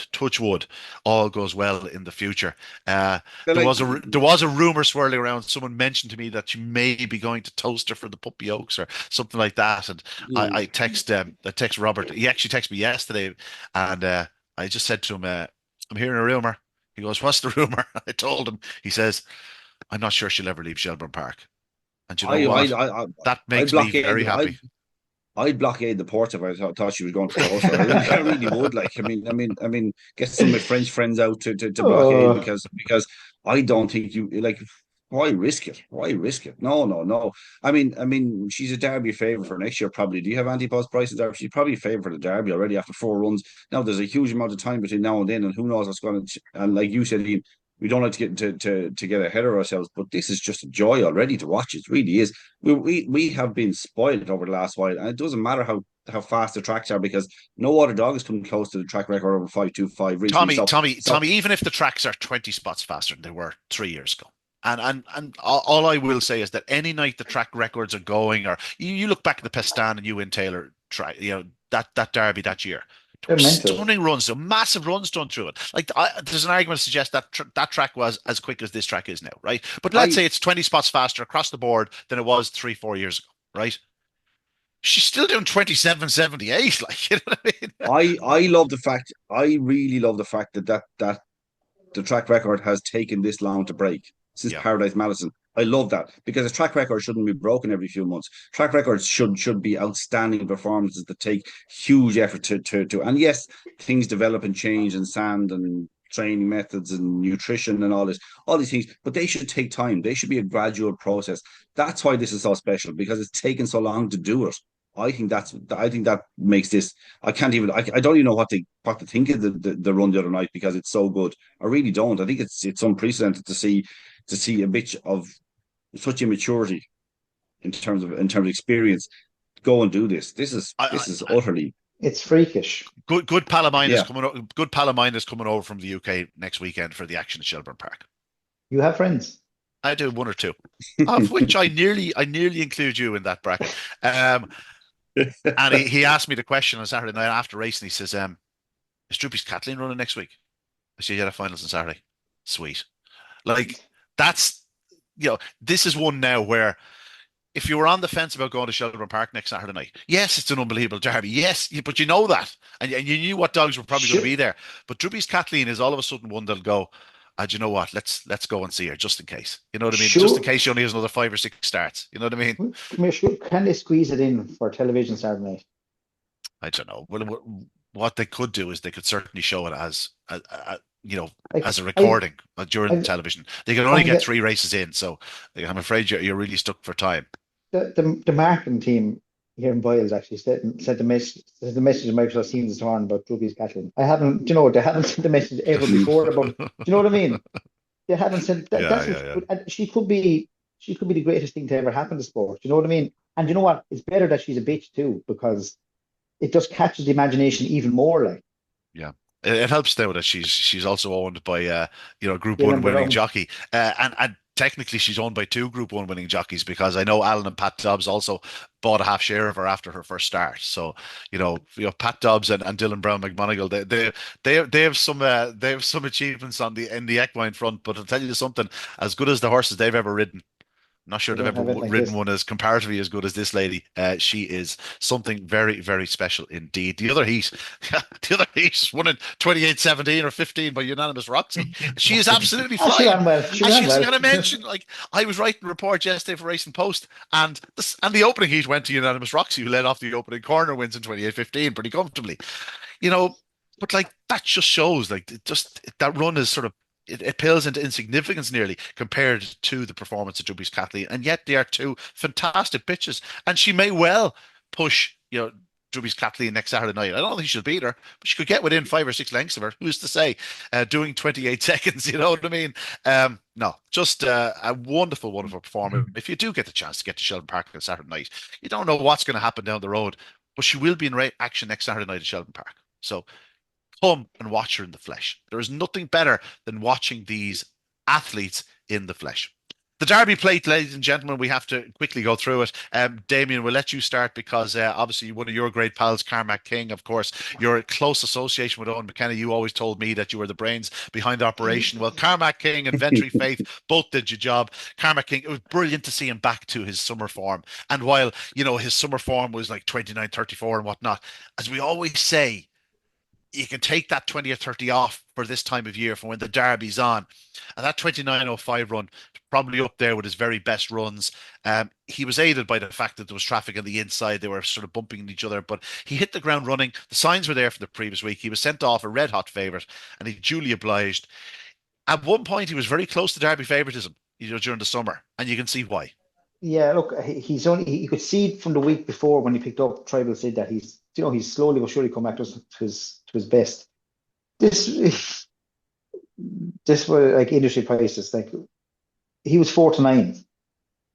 all goes well in the future. They're There like, was a rumor swirling around. Someone mentioned to me that she may be going to toast her for the puppy oaks or something like that. And I text Robert. He actually texted me yesterday, and I just said to him, I'm hearing a rumor. He goes, what's the rumor? I told him. He says, I'm not sure she'll ever leave Shelburne Park. And you know I what? I I That I makes me blockade very happy. I'd blockade the port if I thought she was going to close her. I really would. Like, get some of my French friends out to blockade Oh, because I don't think you like. Why risk it? Why risk it? No, no, no. She's a Derby favourite for next year, probably. Do you have Antipost prices there? She's probably favourite for the Derby already after 4 runs. Now there's a huge amount of time between now and then, and who knows what's going to. And like you said, Ian, we don't like to get to get ahead of ourselves, but this is just a joy already to watch. It really is. We have been spoiled over the last while, and it doesn't matter how fast the tracks are because no other dog has come close to the track record over 5.25 recently. Tommy, even if the tracks are 20 spots faster than they were 3 years ago. And all I will say is that any night the track records are going, or you look back at the Pestan and Ewan Taylor track, that Derby that year, there they're were mental. stunning runs, so massive runs done through it. Like there's an argument to suggest that that track was as quick as this track is now, right? But let's I say it's 20 spots faster across the board than it was 3, 4 years ago, right? She's still doing 27.78, like you know what I mean? I love the fact. I really love the fact that the track record has taken this long to break since Yeah. Paradise Madison. I love that because a track record shouldn't be broken every few months. Track records should be outstanding performances that take huge effort to. And yes, things develop and change, and sand and training methods and nutrition and all these things, but they should take time. They should be a gradual process. That's why this is so special because it's taken so long to do it. I think that makes this. I don't even know what to think of the run the other night because it's so good. I really don't. I think it's unprecedented to see a bit of such immaturity in terms of experience go and do this. I, This is utterly It's freakish. good pal of mine is yeah. coming. Good pal of mine is coming over from the UK next weekend for the action at Shelburne Park. You have friends. I do one or two, of which I nearly include you in that bracket. And he asked me the question on Saturday night after racing. He says, "Is Droopys Kathleen running next week?" I said, "Yeah, the finals on Saturday." Sweet. Like that's this is one now where if you were on the fence about going to Shelburne Park next Saturday night, yes, it's an unbelievable derby. Yes, but you know that, and you knew what dogs were probably going to Should, be there. But Droopy's Kathleen is all of a sudden one that'll go. Do you know what? Let's go and see her just in case. You know what I mean? Just in should, case she only has another 5 or 6 starts. You know what I mean? come here, can they squeeze it in for television Saturday night? I don't know. Well, what they could do is they could certainly show it as Like as a recording during the I, television. They can only on get the 3 races in, so I'm afraid you're really stuck for time. the marketing team here in Boyles actually said the message in Microsoft Teams this morning about Droopy's Kathleen. I haven't, they haven't sent the message ever before about. Do you know what I mean? They haven't said that. Yeah, That's yeah, yeah. and she could be the greatest thing to ever happen to sport. You know what I mean? And you know what? It's better that she's a bitch too because it just catches the imagination even more. Like Yeah. It helps though that she's also owned by Group One Dylan winning Brown. jockey, and technically she's owned by 2 Group One winning jockeys because I know Alan and Pat Dobbs also bought a half share of her after her first start. So Pat Dobbs and Dylan Brown McMonigal they have some achievements on the in the equine front. But I'll tell you something, as good as the horses they've ever ridden. Not sure They they've don't ever have it like ridden this. one as comparatively as good as this lady. She is something very, very special indeed. The other heat, the other heat is won in 28-17 or 15 by unanimous Roxy. She is absolutely Ah, she flying. ran well. She And ran she's well. going to mention, like, I was writing a report yesterday for Racing Post, and the opening heat went to unanimous Roxy, who led off the opening corner wins in 28-15 pretty comfortably. You know, but like that just shows, like, that run is sort of it pales into insignificance nearly compared to the performance of Droopys Kathleen, and yet they are 2 fantastic pitches, and she may well push Droopys Kathleen next Saturday night. I don't think she'll beat her, but she could get within 5 or 6 lengths of her. Who's to say? Doing 28 seconds, you know what I mean? No, just a wonderful, wonderful performance. If you do get the chance to get to Sheldon Park on Saturday night, you don't know what's going to happen down the road, but she will be in action next Saturday night at Sheldon Park. So come and watch her in the flesh. There is nothing better than watching these athletes in the flesh. The Derby plate, ladies and gentlemen, we have to quickly go through it. Damien, we'll let you start because obviously one of your great pals, Carmack King, of course, your close association with Owen McKenna. You always told me that you were the brains behind Operation. Well, Carmack King and Ventry Faith both did your job. Carmack King, it was brilliant to see him back to his summer form. And while, his summer form was like 29-34 and whatnot, as we always say, you can take that 20 or 30 off for this time of year for when the Derby's on. And that 29:05 run, probably up there with his very best runs. He was aided by the fact that there was traffic on the inside. They were sort of bumping each other, but he hit the ground running. The signs were there for the previous week. He was sent off a red hot favourite and he duly obliged. At one point, he was very close to Derby favouritism, during the summer, and you can see why. Yeah, look, he's only he could see from the week before when he picked up Tribal said that he's slowly but surely come back to his best. This this were like industry prices. Like he was 4-9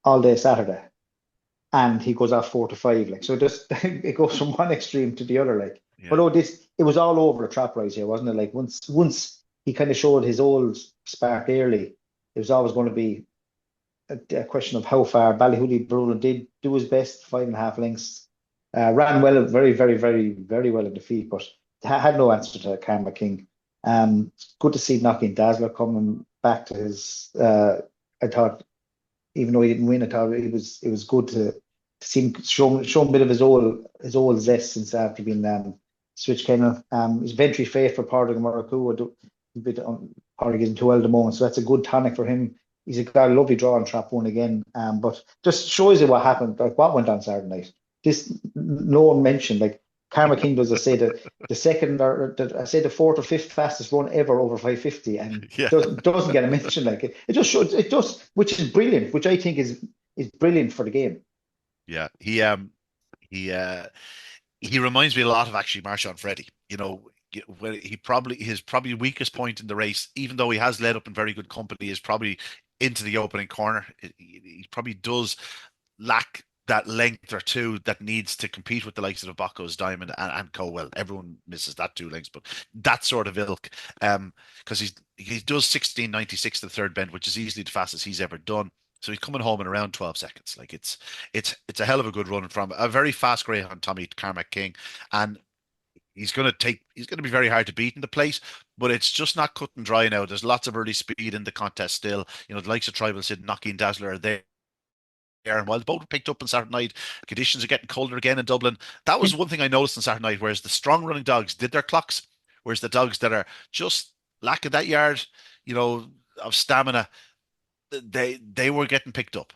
all day Saturday, and he goes off 4-5. Like so, just it goes from one extreme to the other. Like, but Yeah. oh, this it was all over the trap rise here, wasn't it? Like once he kind of showed his old spark early, it was always going to be a question of how far. Ballyhooly Bruno did do his best, 5.5 lengths. Ran well, very, very, very, very well in the feet, but had no answer to Karma King. Good to see Knocking Dazzler coming back to his. I thought, even though he didn't win, I thought it was good to see him show a bit of his old zest since after being switch kennel. His Ventry Faith for Pádraig Murracu, a bit Pádraig isn't too well at the moment, so that's a good tonic for him. He's got a lovely draw on trap one again, but just shows you what happened, like what went on Saturday night. This no one mentioned. Like Karma King does, I say the second or I say the fourth or fifth fastest run ever over 550, and Yeah. doesn't get a mention. Like it just shows it just, which is brilliant, which I think is brilliant for the game. Yeah. He he reminds me a lot of actually Marshawn Freddy. When his probably weakest point in the race, even though he has led up in very good company, is probably into the opening corner. He probably does lack that length or two that needs to compete with the likes of the Bocco's Diamond and Cowell. Everyone misses that 2 lengths, but that sort of ilk. Because he does 16:96 to the third bend, which is easily the fastest he's ever done. So he's coming home in around 12 seconds. Like it's a hell of a good run from a very fast greyhound, Tommy Carmack King, and he's going to be very hard to beat in the place, but it's just not cut and dry now. There's lots of early speed in the contest still. The likes of Tribal Sid, Knocking Dazzler are there. And while the boat picked up on Saturday night, conditions are getting colder again in Dublin. That was one thing I noticed on Saturday night, whereas the strong running dogs did their clocks, whereas the dogs that are just lacking that yard, of stamina, they were getting picked up.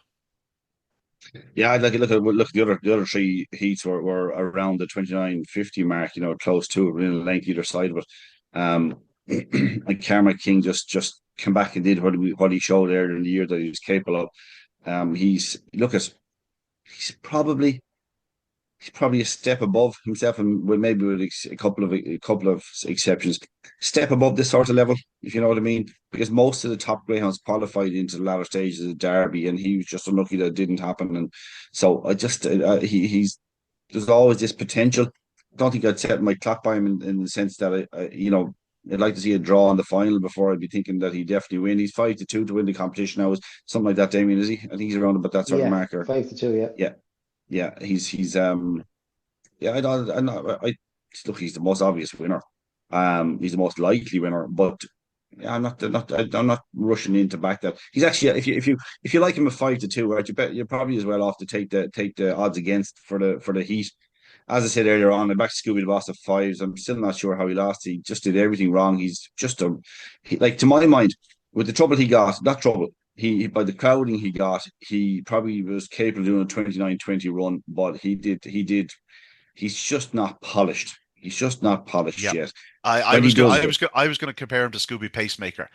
Yeah, I'd like to look at the other three heats were around the 29:50 mark, close to it, in a length either side of it. And Karma King just came back and did what he showed earlier in the year that he was capable of. He's probably a step above himself, and maybe with a couple of exceptions, step above this sort of level, if you know what I mean. Because most of the top greyhounds qualified into the latter stages of the Derby, and he was just unlucky that it didn't happen. And so I just he's there's always this potential. I don't think I'd set my clock by him in the sense that I'd like to see a draw in the final before I'd be thinking that he definitely win. He's 5-2 to win the competition now, is something like that. Damien, is he? I think he's around about that sort of Yeah, marker. 5-2. Yeah. Yeah, yeah, yeah, look, he's the most obvious winner. He's the most likely winner, but yeah, I'm not rushing in to back that. He's actually, if you like him at 5-2, right, you're probably as well off to take the odds against for the heat. As I said earlier on, I'm back to Scooby the Boss at fives. I'm still not sure how he lost. He just did everything wrong. He's just like, to my mind, with the trouble he got, not trouble. He by the crowding he got, he probably was capable of doing a 29:20 run, but he did. He's just not polished. He's just not polished Yeah. yet. I When he was going does I it, was going I was going to compare him to Scooby Pacemaker.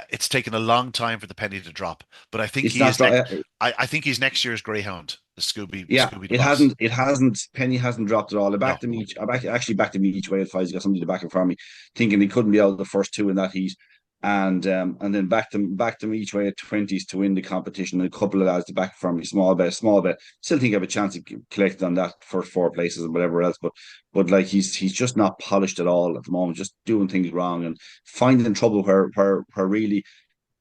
It's taken a long time for the penny to drop, but I think it's he not. is next. I think he's next year's Greyhound, the Yeah, Scooby the it Boss. hasn't. It hasn't. Penny hasn't dropped at all. No. Actually backed him each way at five. He got somebody to back him for me, thinking he couldn't be out of the first two in that heat, and then backed them each way at 20s to win the competition. And a couple of lads to back for me, small bet. Still think I have a chance of collecting on that first four places and whatever else. But like he's just not polished at all at the moment. Just doing things wrong and finding trouble where really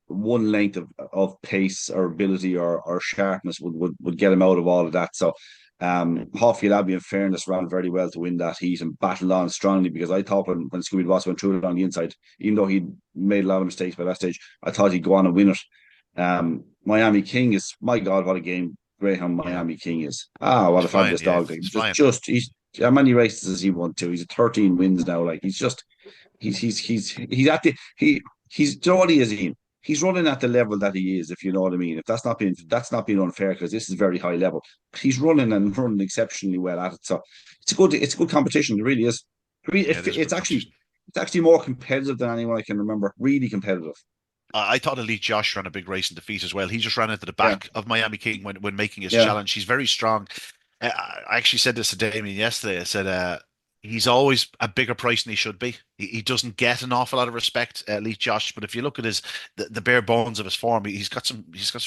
one length of pace or ability or sharpness would get him out of all of that. So Hoffield Abbey, in fairness, ran very well to win that heat and battled on strongly, because I thought when Scooby Boss went through it on the inside, even though he'd made a lot of mistakes by that stage, I thought he'd go on and win it. Miami King is, my God, what a game Greyhound Yeah, Miami King is. Ah, what he's a flying. fabulous Yeah, dog. he's Just flying. just he's How many races has he won too? He's at 13 wins now. Like he's at the he's do you know what he is, Ian? He's running at the level that he is, if you know what I mean. If that's not being unfair because this is very high level. But he's running exceptionally well at it. So it's a good competition. It really is. Yeah, it is a good competition. It's actually more competitive than anyone I can remember. Really competitive. I thought Elite Josh ran a big race in defeat as well. He just ran into the Yeah, back of Miami King when making his yeah. challenge. He's very strong. I actually said this to Damien yesterday. I said he's always a bigger price than he should be. He doesn't get an awful lot of respect, Elite Josh. But if you look at the bare bones of his form, he's got some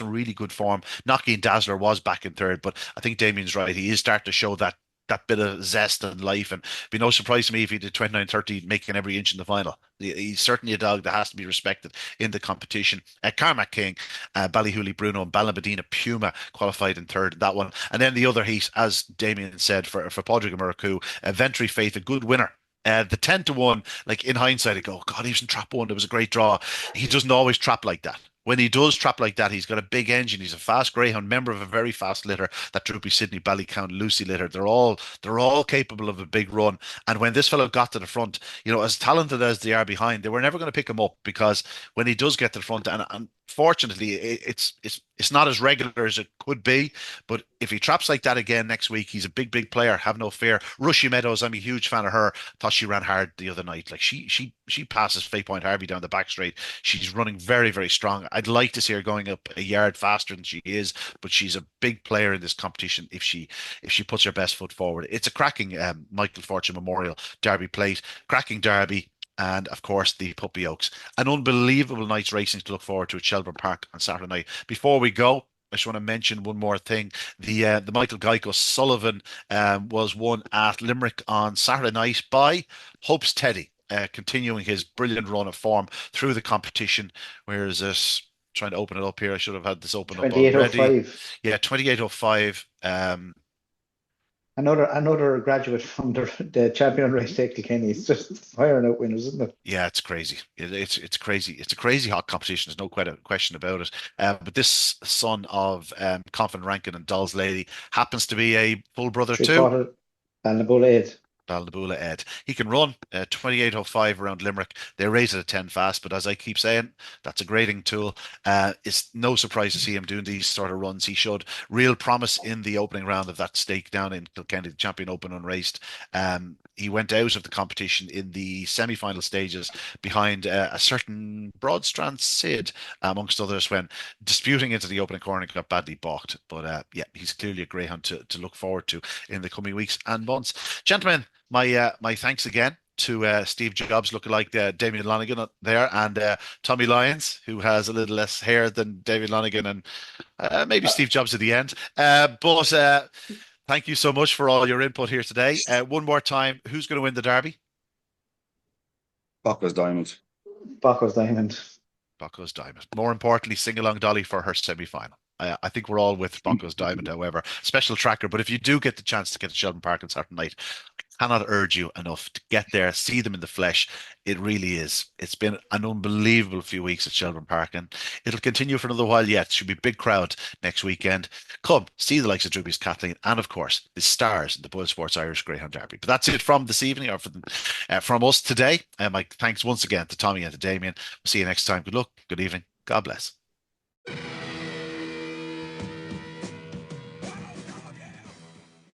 really good form. Nocky and Dazzler was back in third, but I think Damien's right. He is starting to show that bit of zest and life. And it'd be no surprise to me if he did 29-30, making every inch in the final. He's certainly a dog that has to be respected in the competition. Carmack King, Ballyhooly Bruno, and Ballabadina Puma qualified in third in that one. And then the other heat, as Damien said, for Padraig Muraku, Ventry Faith, a good winner. The 10-1, like in hindsight, I go, God, he was in trap one. It was a great draw. He doesn't always trap like that. When he does trap like that, he's got a big engine. He's a fast greyhound, member of a very fast litter, that Droopy Sydney, Ballycount, Lucy litter. They're all capable of a big run. And when this fellow got to the front, as talented as they are behind, they were never going to pick him up because when he does get to the front, and fortunately, it's not as regular as it could be. But if he traps like that again next week, he's a big player. Have no fear. Rushy Meadows, I'm a huge fan of her. Thought she ran hard the other night. Like she passes Faye Point Harvey down the back straight. She's running very strong. I'd like to see her going up a yard faster than she is, but she's a big player in this competition if she puts her best foot forward. It's a cracking Michael Fortune Memorial Derby plate, cracking derby. And of course, the Puppy Oaks. An unbelievable night's racing to look forward to at Shelburne Park on Saturday night. Before we go, I just want to mention one more thing. The Michael Geico Sullivan was won at Limerick on Saturday night by Hope's Teddy, continuing his brilliant run of form through the competition. Where is this? Trying to open it up here. I should have had this open up already. 2805. Yeah, 2805. Another graduate from the champion race take Kilkenny. It's just firing out winners, isn't it? Yeah, it's crazy. It's crazy. It's a crazy hot competition. There's no question about it. But this son of Confident Rankin and Doll's Lady happens to be a full brother Three too. quarter Balnabola Ed. Ballabula Ed. He can run 28:05 around Limerick. They race it at 10 fast, but as I keep saying, that's a grading tool. It's no surprise to see him doing these sort of runs. He showed real promise in the opening round of that stake down in Kilkenny, the Champion Open unraced. He went out of the competition in the semi-final stages behind a certain Broadstrand Sid, amongst others, when disputing into the opening corner and got badly balked. But yeah, he's clearly a greyhound to look forward to in the coming weeks and months. Gentlemen, my thanks again to Steve Jobs, looking like Damien Lonergan there, and Tommy Lyons, who has a little less hair than David Lonergan, and maybe Steve Jobs at the end. But thank you so much for all your input here today. One more time, who's going to win the Derby? Buckler's Diamond. Bacchus Diamond. Bucco's Diamond. More importantly, sing along Dolly for her semi-final. I think we're all with Bucco's Diamond, however. Special tracker, but if you do get the chance to get to Shelburne Park on Saturday night, I cannot urge you enough to get there, see them in the flesh. It really is. It's been an unbelievable few weeks at Shelburne Park, and it'll continue for another while yet. Should be a big crowd next weekend. Come, see the likes of Droopys Kathleen, and of course, the stars in the BoyleSports Irish Greyhound Derby. But that's it from this evening, or from us today. My thanks once again to Tommy and to Damien. We'll see you next time. Good luck, good evening. God bless.